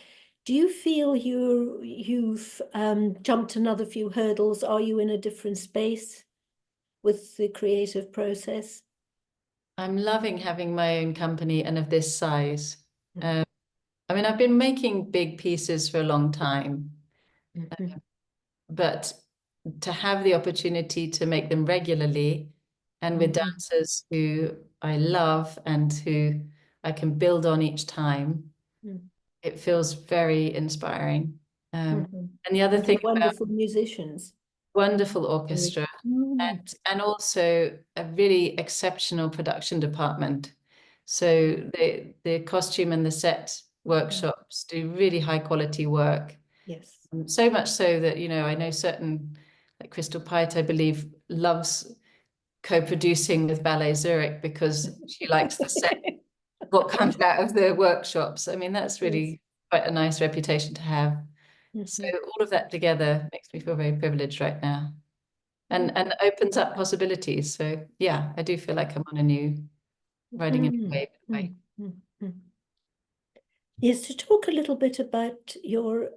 Do you feel you've jumped another few hurdles? Are you in a different space with the creative process? I'm loving having my own company and of this size. I mean, I've been making big pieces for a long time, but to have the opportunity to make them regularly and with dancers who I love and who I can build on each time, it feels very inspiring. And the other thing about wonderful musicians, wonderful orchestra, and also a really exceptional production department. So the costume and the set workshops do really high quality work. Yes. So much so that, you know, I know certain, like Crystal Pite, I believe, loves co-producing with Ballet Zürich because she likes the set, what comes out of the workshops. I mean, that's really quite a nice reputation to have. So all of that together makes me feel very privileged right now, and opens up possibilities. So yeah, I do feel like I'm on a new, riding a new wave in a way. Yes, to talk a little bit about your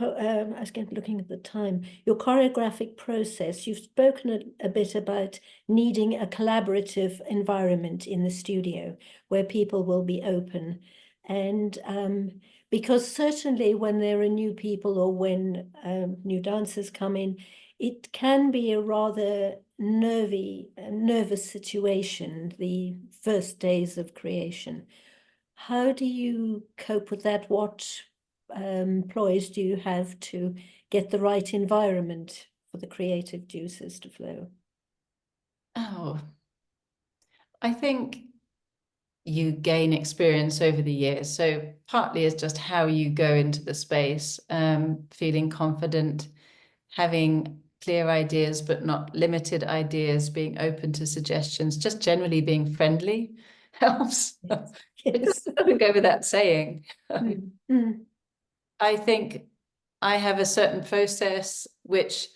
I was looking at the time, your choreographic process. You've spoken a bit about needing a collaborative environment in the studio where people will be open. And because certainly when there are new people or when new dancers come in, it can be a rather nervous situation, the first days of creation. How do you cope with that? What ploys do you have to get the right environment for the creative juices to flow? Oh, I think you gain experience over the years. So partly it's just how you go into the space, feeling confident, having clear ideas, but not limited ideas, being open to suggestions, just generally being friendly helps. It just doesn't go without saying. I think I have a certain process which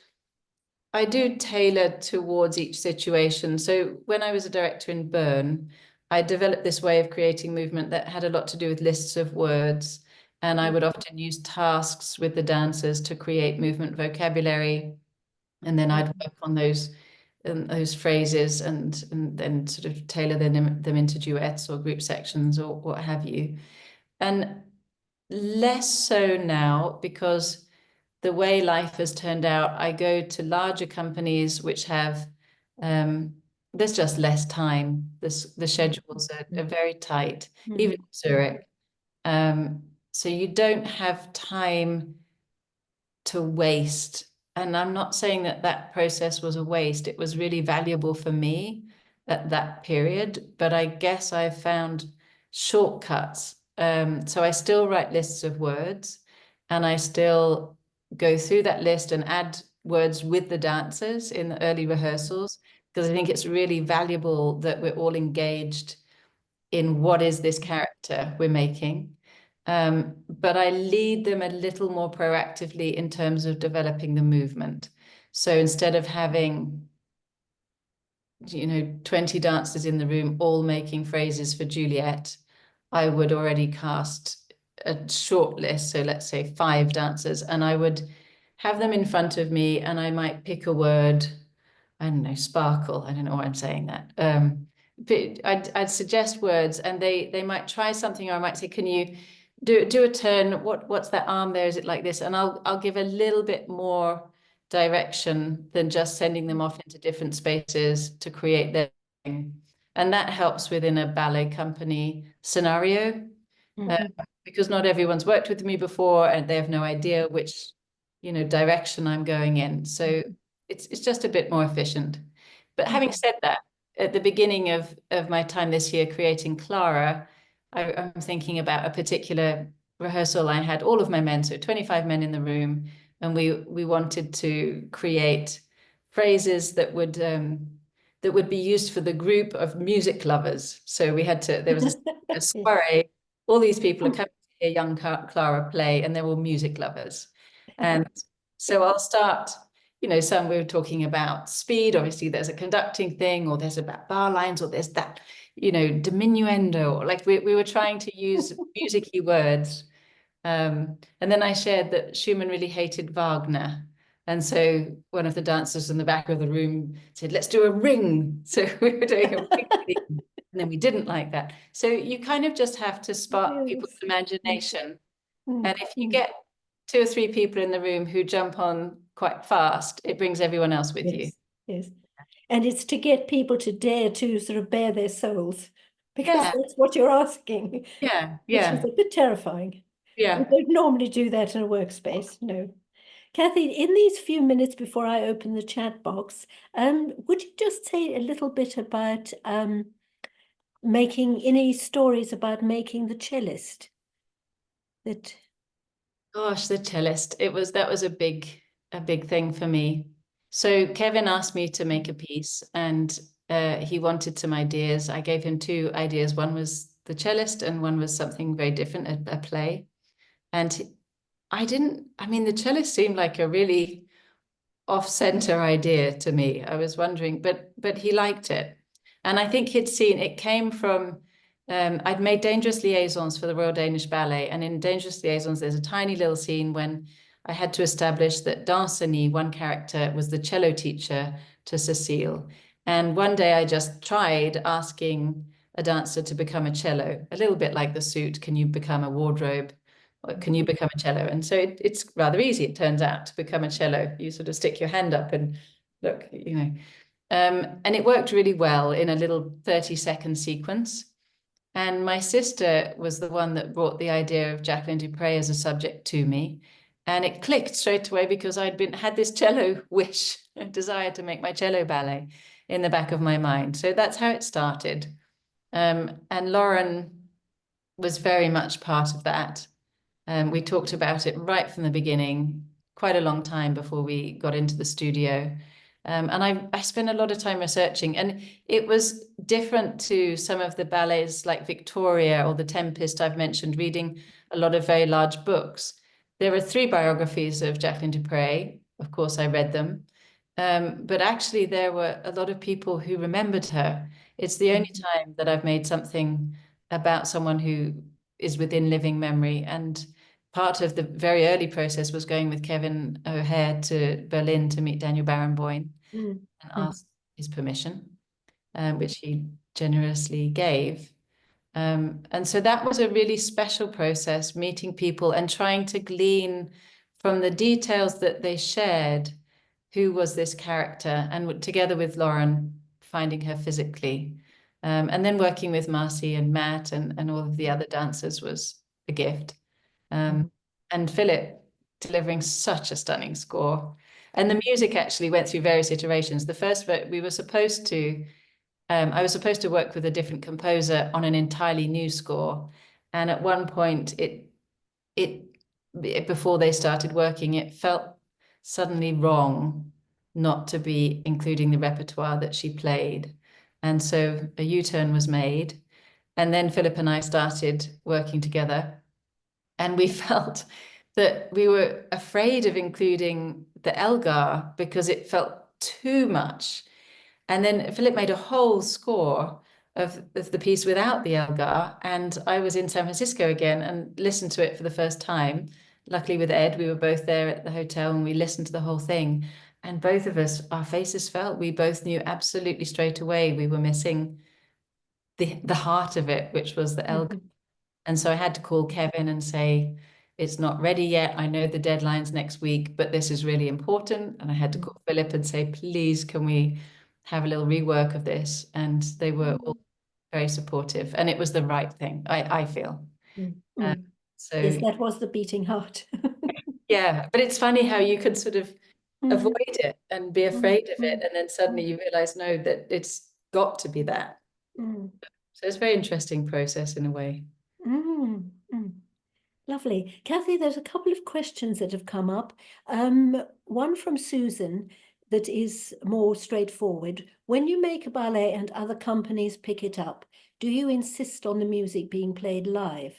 I do tailor towards each situation. So when I was a director in Bern, I developed this way of creating movement that had a lot to do with lists of words. And I would often use tasks with the dancers to create movement vocabulary. And then I'd work on those phrases and then sort of tailor them into duets or group sections or what have you. And less so now, because the way life has turned out, I go to larger companies which have, there's just less time. The schedules are very tight, even in Zurich. So you don't have time to waste. And I'm not saying that that process was a waste. It was really valuable for me at that period, but I guess I found shortcuts. So I still write lists of words, and I still go through that list and add words with the dancers in the early rehearsals, because I think it's really valuable that we're all engaged in what is this character we're making. But I lead them a little more proactively in terms of developing the movement. So instead of having, 20 dancers in the room all making phrases for Juliet, I would already cast a short list. So let's say 5 dancers, and I would have them in front of me, and I might pick a word. I don't know, sparkle. I don't know why I'm saying that. But I'd suggest words, and they might try something, or I might say, can you do a turn? What's that arm there? Is it like this? And I'll give a little bit more direction than just sending them off into different spaces to create their thing. And that helps within a ballet company scenario, because not everyone's worked with me before, and they have no idea which, direction I'm going in. So it's just a bit more efficient. But having said that, at the beginning of my time this year creating Clara, I'm thinking about a particular rehearsal. I had all of my men, so 25 men in the room, and we wanted to create phrases that would be used for the group of music lovers. So there was a soiree, all these people are coming to hear young Clara play, and they're all music lovers. And so I'll start, some we were talking about speed, obviously there's a conducting thing, or there's about bar lines, or there's that, diminuendo, or like we were trying to use music-y words. And then I shared that Schumann really hated Wagner. And so one of the dancers in the back of the room said, let's do a ring. So we were doing a ring, and then we didn't like that. So you kind of just have to spark people's imagination. And if you get 2 or 3 people in the room who jump on quite fast, it brings everyone else with you. Yes. And it's to get people to dare to sort of bare their souls, because that's what you're asking. Yeah. Which is a bit terrifying. Yeah. We don't normally do that in a workspace, no. Cathy, in these few minutes before I open the chat box, would you just say a little bit about making any stories about making the cellist? Gosh, the cellist. That was a big thing for me. So Kevin asked me to make a piece, and he wanted some ideas. I gave him 2 ideas. One was the cellist, and one was something very different, a play. And the cellist seemed like a really off-center idea to me. I was wondering, but he liked it. And I think he'd seen, it came from, I'd made Dangerous Liaisons for the Royal Danish Ballet. And in Dangerous Liaisons, there's a tiny little scene when I had to establish that Danceny, one character, was the cello teacher to Cécile. And one day I just tried asking a dancer to become a cello, a little bit like the suit, can you become a wardrobe? Or can you become a cello? And so it's rather easy, it turns out, to become a cello. You sort of stick your hand up and look, and it worked really well in a little 30-second sequence. And my sister was the one that brought the idea of Jacqueline du Pré as a subject to me. And it clicked straight away because had this cello wish, a desire to make my cello ballet in the back of my mind. So that's how it started. And Lauren was very much part of that. We talked about it right from the beginning, quite a long time before we got into the studio. And I spent a lot of time researching, and it was different to some of the ballets like Victoria or The Tempest I've mentioned, reading a lot of very large books. There are 3 biographies of Jacqueline du Pré. Of course, I read them. But actually, there were a lot of people who remembered her. It's the only time that I've made something about someone who is within living memory. And part of the very early process was going with Kevin O'Hare to Berlin to meet Daniel Barenboim and ask his permission, which he generously gave. And so that was a really special process, meeting people and trying to glean from the details that they shared, who was this character, and together with Lauren, finding her physically. And then working with Marcy and Matt and all of the other dancers was a gift. And Philip delivering such a stunning score. And the music actually went through various iterations. The first, we were supposed to, I was supposed to work with a different composer on an entirely new score. And at one point, before they started working, it felt suddenly wrong not to be including the repertoire that she played. And so a U-turn was made. And then Philip and I started working together. And we felt that we were afraid of including the Elgar because it felt too much. And then Philip made a whole score of the piece without the Elgar. And I was in San Francisco again and listened to it for the first time. Luckily with Ed, we were both there at the hotel and we listened to the whole thing. And both of us, our faces felt, we both knew absolutely straight away we were missing the heart of it, which was the Elgar. And so I had to call Kevin and say, it's not ready yet. I know the deadline's next week, but this is really important. And I had to call Philip and say, please, can we have a little rework of this? And they were all very supportive. And it was the right thing, I feel. So yes, that was the beating heart. Yeah, but it's funny how you could sort of avoid it and be afraid of it. And then suddenly you realize, no, that it's got to be that. Mm. So it's a very interesting process in a way. Mm. Mm. Lovely. Cathy, there's a couple of questions that have come up. One from Susan that is more straightforward. When you make a ballet and other companies pick it up, do you insist on the music being played live?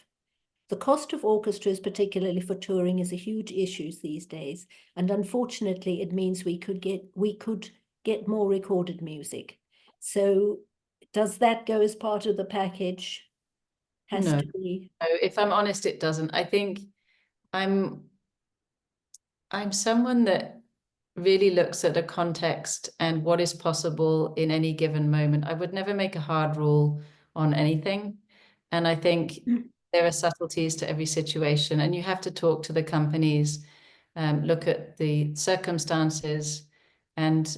The cost of orchestras, particularly for touring, is a huge issue these days, and unfortunately, it means we could get more recorded music. So, does that go as part of the package? Has No, to be. no, if I'm honest, it doesn't. I think I'm someone that really looks at a context and what is possible in any given moment. I would never make a hard rule on anything. And I think there are subtleties to every situation, and you have to talk to the companies, look at the circumstances, and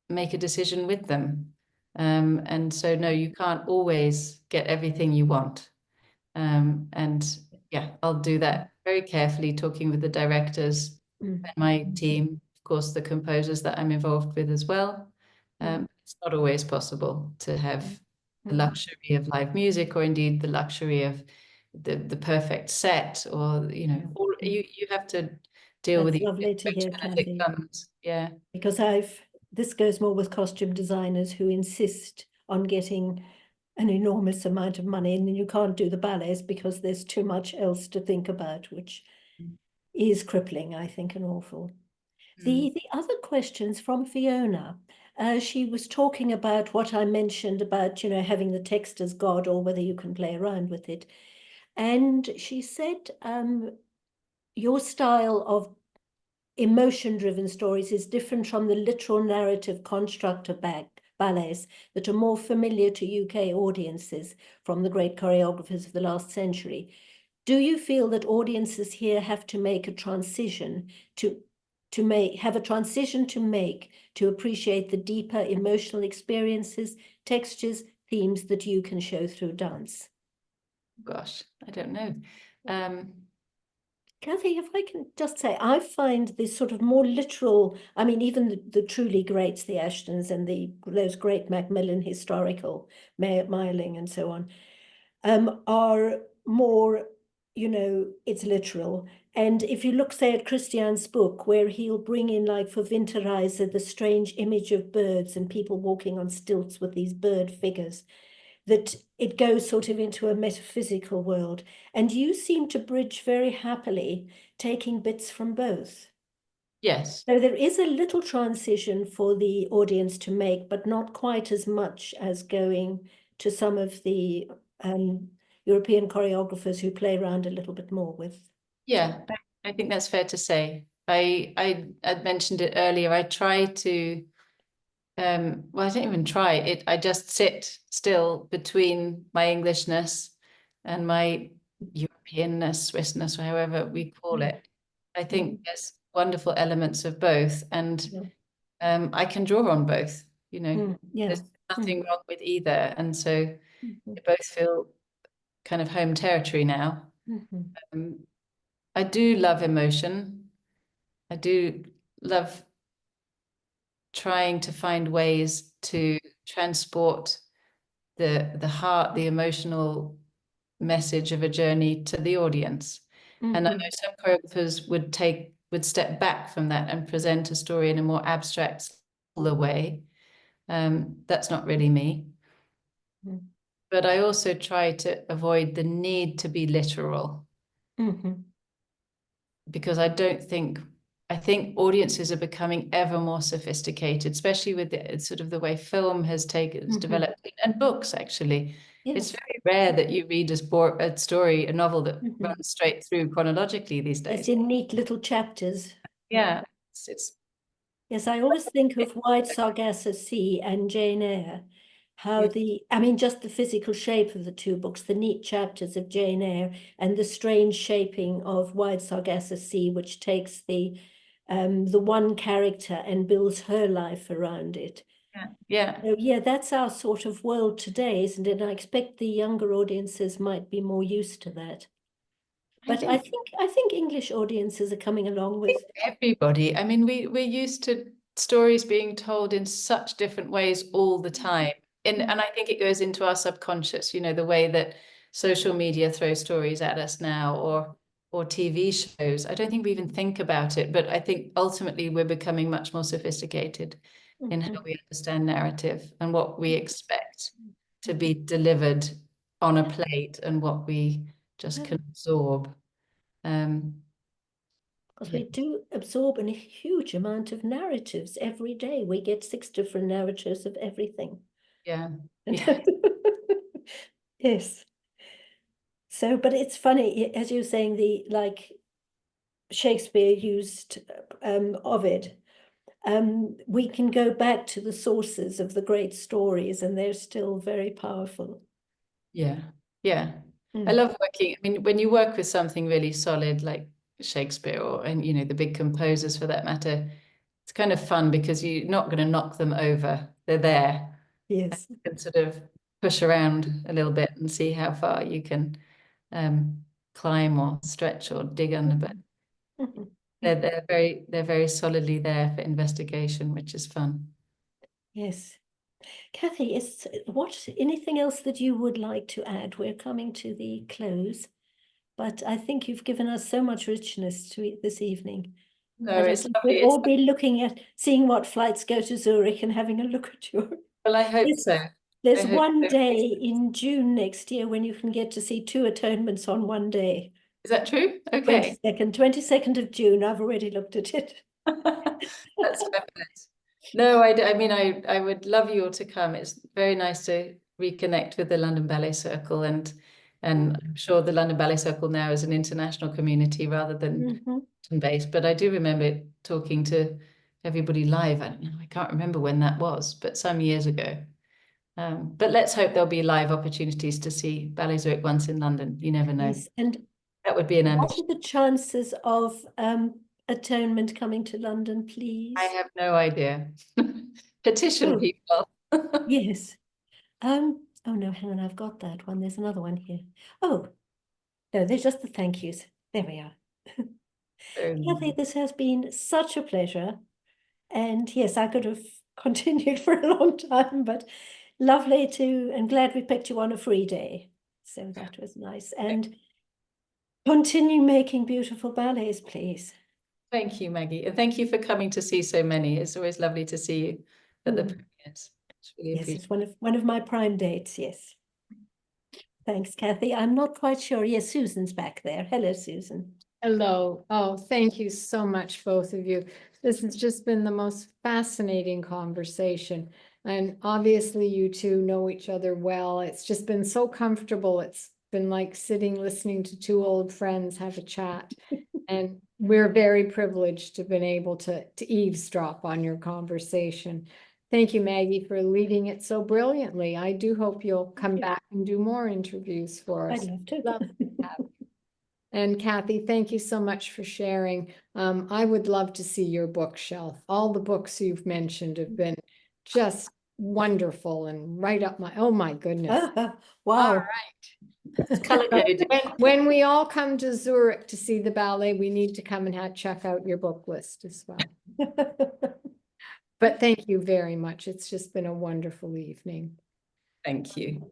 make a decision with them. And so, no, you can't always get everything you want. And yeah, I'll do that very carefully, talking with the directors and my team, of course, the composers that I'm involved with as well. It's not always possible to have the luxury of live music, or indeed the luxury of the perfect set, or or you have to deal with That's the lovely to hear, as it Cathy. comes. Yeah. Because this goes more with costume designers who insist on getting an enormous amount of money, and then you can't do the ballets because there's too much else to think about, which is crippling, I think, and awful. The other questions from Fiona. She was talking about what I mentioned about, having the text as God, or whether you can play around with it. And she said, your style of emotion-driven stories is different from the literal narrative construct of ballets that are more familiar to UK audiences from the great choreographers of the last century. Do you feel that audiences here have to make a transition to make to appreciate the deeper emotional experiences, textures, themes that you can show through dance? Gosh, I don't know. Cathy, if I can just say, I find this sort of more literal, I mean, even the truly greats, the Ashtons and those great Macmillan historical, Meiling and so on, are more, it's literal. And if you look, say, at Christian's book, where he'll bring in, like for Winterreise, the strange image of birds and people walking on stilts with these bird figures, that it goes sort of into a metaphysical world. And you seem to bridge very happily, taking bits from both. Yes. So there is a little transition for the audience to make, but not quite as much as going to some of the European choreographers who play around a little bit more with. Yeah, I think that's fair to say. I mentioned it earlier. I try to, well, I don't even try it. I just sit still between my Englishness and my Europeanness, Swissness, or however we call it. I think there's wonderful elements of both, and I can draw on both. There's nothing wrong with either, and so they both feel kind of home territory now. I do love emotion. I do love trying to find ways to transport the heart, the emotional message of a journey to the audience. And I know some choreographers would step back from that and present a story in a more abstract way. That's not really me. But I also try to avoid the need to be literal. Because I think audiences are becoming ever more sophisticated, especially with sort of the way film has developed, and books actually. Yes. It's very rare that you read a novel that runs straight through chronologically these days. It's in neat little chapters. Yeah. Yes, I always think of Wide Sargasso Sea and Jane Eyre, how just the physical shape of the two books, the neat chapters of Jane Eyre and the strange shaping of Wide Sargasso Sea, which takes the one character and builds her life around it. Yeah. So, yeah, that's our sort of world today, isn't it? And I expect the younger audiences might be more used to that. But I think English audiences are coming along with everybody. I mean, we're used to stories being told in such different ways all the time. And I think it goes into our subconscious, you know, the way that social media throws stories at us now, or TV shows. I don't think we even think about it, but I think ultimately we're becoming much more sophisticated in how we understand narrative and what we expect to be delivered on a plate and what we just can absorb. Because we do absorb a huge amount of narratives every day. We get 6 different narratives of everything. Yeah. Yes. So, but it's funny, as you're saying, like Shakespeare used Ovid. We can go back to the sources of the great stories, and they're still very powerful. Yeah. I love working. I mean, when you work with something really solid like Shakespeare, and you know, the big composers for that matter, it's kind of fun because you're not going to knock them over. They're there. Yes. You can sort of push around a little bit and see how far you can climb or stretch or dig under. But they're very solidly there for investigation, which is fun. Yes. Cathy, is anything else that you would like to add? We're coming to the close, but I think you've given us so much richness to it this evening. No, it's lovely. We'll all be looking at seeing what flights go to Zurich and having a look at your. Well, I hope so. There's one day in June next year when you can get to see 2 atonements on one day. Is that true? Okay. 22nd of June. I've already looked at it. That's fabulous. No, I mean, I would love you all to come. It's very nice to reconnect with the London Ballet Circle, and I'm sure the London Ballet Circle now is an international community rather than based. But I do remember talking to everybody live. I can't remember when that was, but some years ago. But let's hope there'll be live opportunities to see Ballet Zurich once in London. You never know. Yes, and that would be an what ambition. are the chances of Atonement coming to London, please? I have no idea. Petition people. Yes. Oh no, hang on, I've got that one. There's another one here. Oh, no, they're just the thank yous. There we are. Cathy, this has been such a pleasure. And yes, I could have continued for a long time, but lovely and glad we picked you on a free day. So that was nice. And continue making beautiful ballets, please. Thank you, Maggie. And thank you for coming to see so many. It's always lovely to see you at the premieres. Yes, it's one of my prime dates, yes. Thanks, Cathy. I'm not quite sure. Yes, Susan's back there. Hello, Susan. Hello. Oh, thank you so much, both of you. This has just been the most fascinating conversation. And obviously you two know each other well. It's just been so comfortable. It's been like sitting, listening to 2 old friends have a chat. And we're very privileged to have been able to eavesdrop on your conversation. Thank you, Maggie, for leading it so brilliantly. I do hope you'll come back and do more interviews for us. I'd love to. Love to have you. And Cathy, thank you so much for sharing. I would love to see your bookshelf. All the books you've mentioned have been just wonderful and right up my, oh my goodness. Wow. All right. When we all come to Zurich to see the ballet, we need to come and check out your book list as well. But thank you very much. It's just been a wonderful evening. Thank you.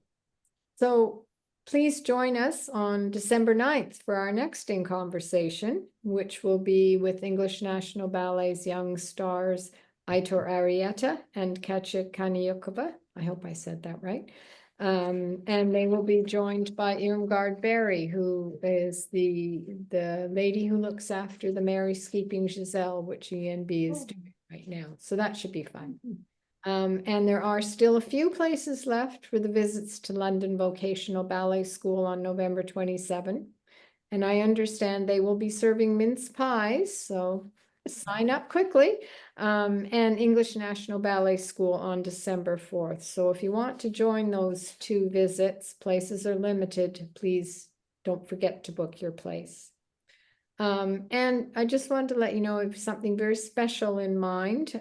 So please join us on December 9th for our next In Conversation, which will be with English National Ballet's young stars, Aitor Arieta and Katja Kaniukova. I hope I said that right. And they will be joined by Irmgard Berry, who is the lady who looks after the Mary Sleeping Giselle, which ENB is doing right now. So that should be fun. And there are still a few places left for the visits to London Vocational Ballet School on November 27. And I understand they will be serving mince pies, so sign up quickly. And English National Ballet School on December 4th. So if you want to join those 2 visits, places are limited. Please don't forget to book your place. And I just wanted to let you know of something very special in mind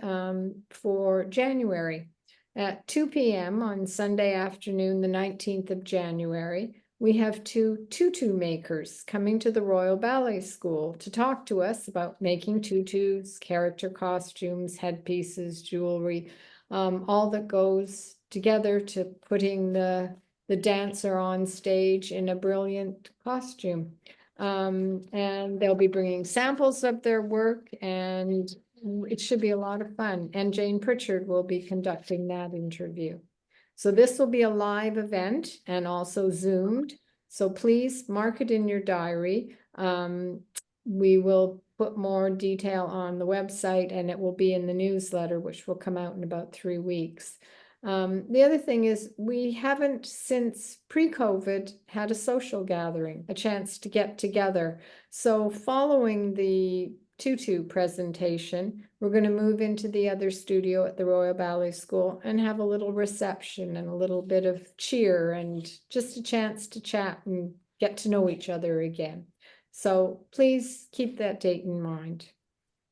for January. At 2 p.m. on Sunday afternoon, the 19th of January, we have two tutu makers coming to the Royal Ballet School to talk to us about making tutus, character costumes, headpieces, jewelry, all that goes together to putting the dancer on stage in a brilliant costume. And they'll be bringing samples of their work, and it should be a lot of fun. And Jane Pritchard will be conducting that interview. So this will be a live event and also Zoomed. So please mark it in your diary. We will put more detail on the website, and it will be in the newsletter, which will come out in about 3 weeks. The other thing is we haven't since pre-COVID had a social gathering, a chance to get together. So following the tutu presentation, we're going to move into the other studio at the Royal Ballet School and have a little reception and a little bit of cheer and just a chance to chat and get to know each other again. So please keep that date in mind.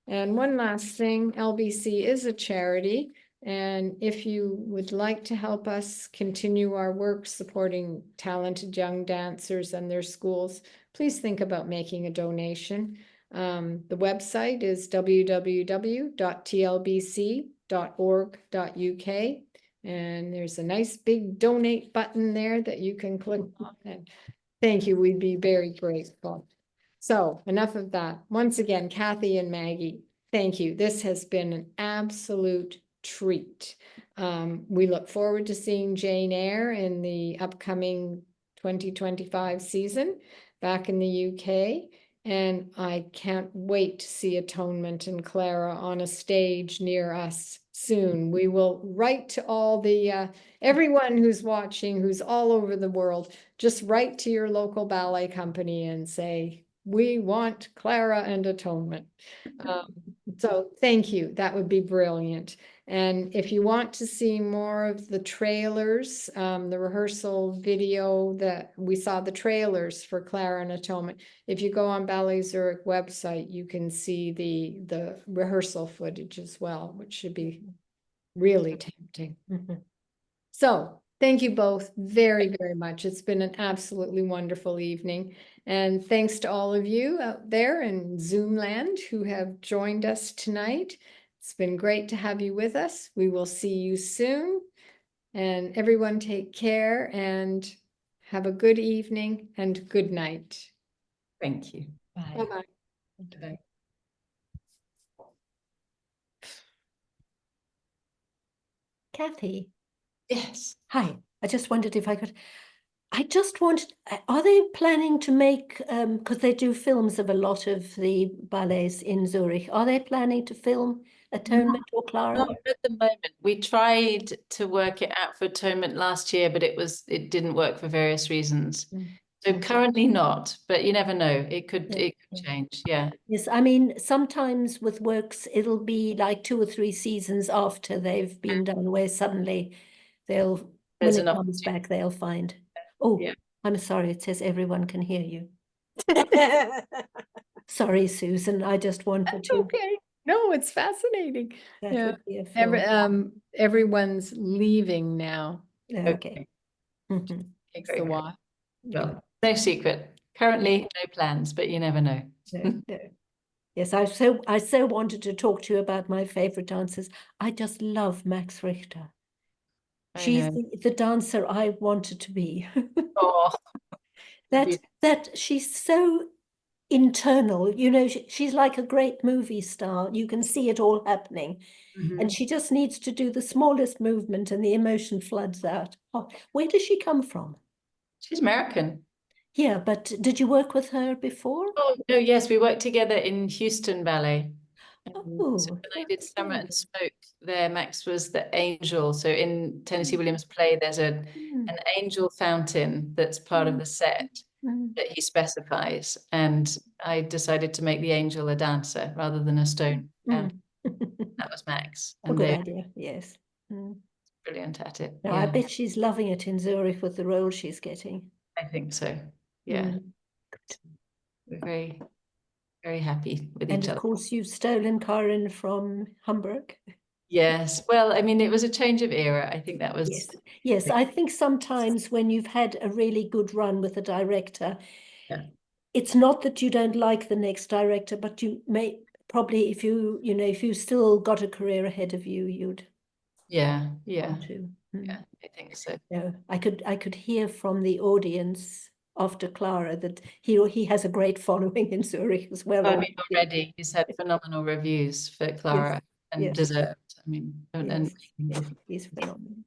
And one last thing, LBC is a charity. And if you would like to help us continue our work supporting talented young dancers and their schools, please think about making a donation. The website is www.tlbc.org.uk, and there's a nice big donate button there that you can click on. And thank you, we'd be very grateful. So enough of that. Once again, Cathy and Maggie, thank you. This has been an absolute treat. We look forward to seeing Jane Eyre in the upcoming 2025 season back in the UK. And I can't wait to see Atonement and Clara on a stage near us soon. We will write to all the, everyone who's watching, who's all over the world, just write to your local ballet company and say, we want Clara and Atonement. So thank you. That would be brilliant. And if you want to see more of the trailers, the rehearsal video that we saw the trailers for Clara and Atonement, if you go on Ballet Zürich website, you can see the rehearsal footage as well, which should be really tempting. So thank you both very, very much. It's been an absolutely wonderful evening. And thanks to all of you out there in Zoom land who have joined us tonight. It's been great to have you with us. We will see you soon. And everyone take care and have a good evening and good night. Thank you. Bye. Bye-bye. Bye. Cathy, Yes. hi. I just wondered if I could. I just wanted, are they planning to make, because they do films of a lot of the ballets in Zurich, are they planning to film Atonement or Clara? Not at the moment. We tried to work it out for Atonement last year, but it didn't work for various reasons. So currently not, but you never know. It could change. Yeah. Yes, I mean, sometimes with works, it'll be like 2 or 3 seasons after they've been done, where suddenly they'll, There's when an it comes back, they'll find. Oh, Yeah. I'm sorry, it says everyone can hear you. Sorry, Susan, I just wanted to. Okay. No, it's fascinating. That Yeah. would be a film. Everyone's leaving now. Okay. Mhm. Takes a while. Well, no secret. Currently, no plans, but you never know. No, no. Yes, I so wanted to talk to you about my favorite dancers. I just love Max Richter. She's the dancer I wanted to be. Oh, that she's so internal, you know, she's like a great movie star. You can see it all happening. And she just needs to do the smallest movement and the emotion floods out. Oh, where does she come from? she's American. Yeah, but did you work with her before? Oh, no, yes, we worked together in Houston Ballet. Oh, So when I did Summer okay. and Smoke there, Max was the angel. So in Tennessee Williams' play, there's an angel fountain that's part of the set that he specifies. And I decided to make the angel a dancer rather than a stone. And that was Max. A And good they're idea, yes. brilliant at it. No, I bet she's loving it in Zurich with the role she's getting. I think so. Yeah. We're very, very happy with And each of other. course, you've stolen Karen from Hamburg. Yes. Well, I mean, it was a change of era. I think that was. Yes, yes. I think sometimes when you've had a really good run with a director, Yeah. it's not that you don't like the next director, but you may probably, if you still got a career ahead of you, you'd Yeah. Yeah. want to. Yeah. I think so. Yeah, I could hear from the audience after Clara that he has a great following in Zurich as well. I mean, already he's had phenomenal reviews for Yes, Clara and yes, deserved. I mean, yes, and yes, he's phenomenal.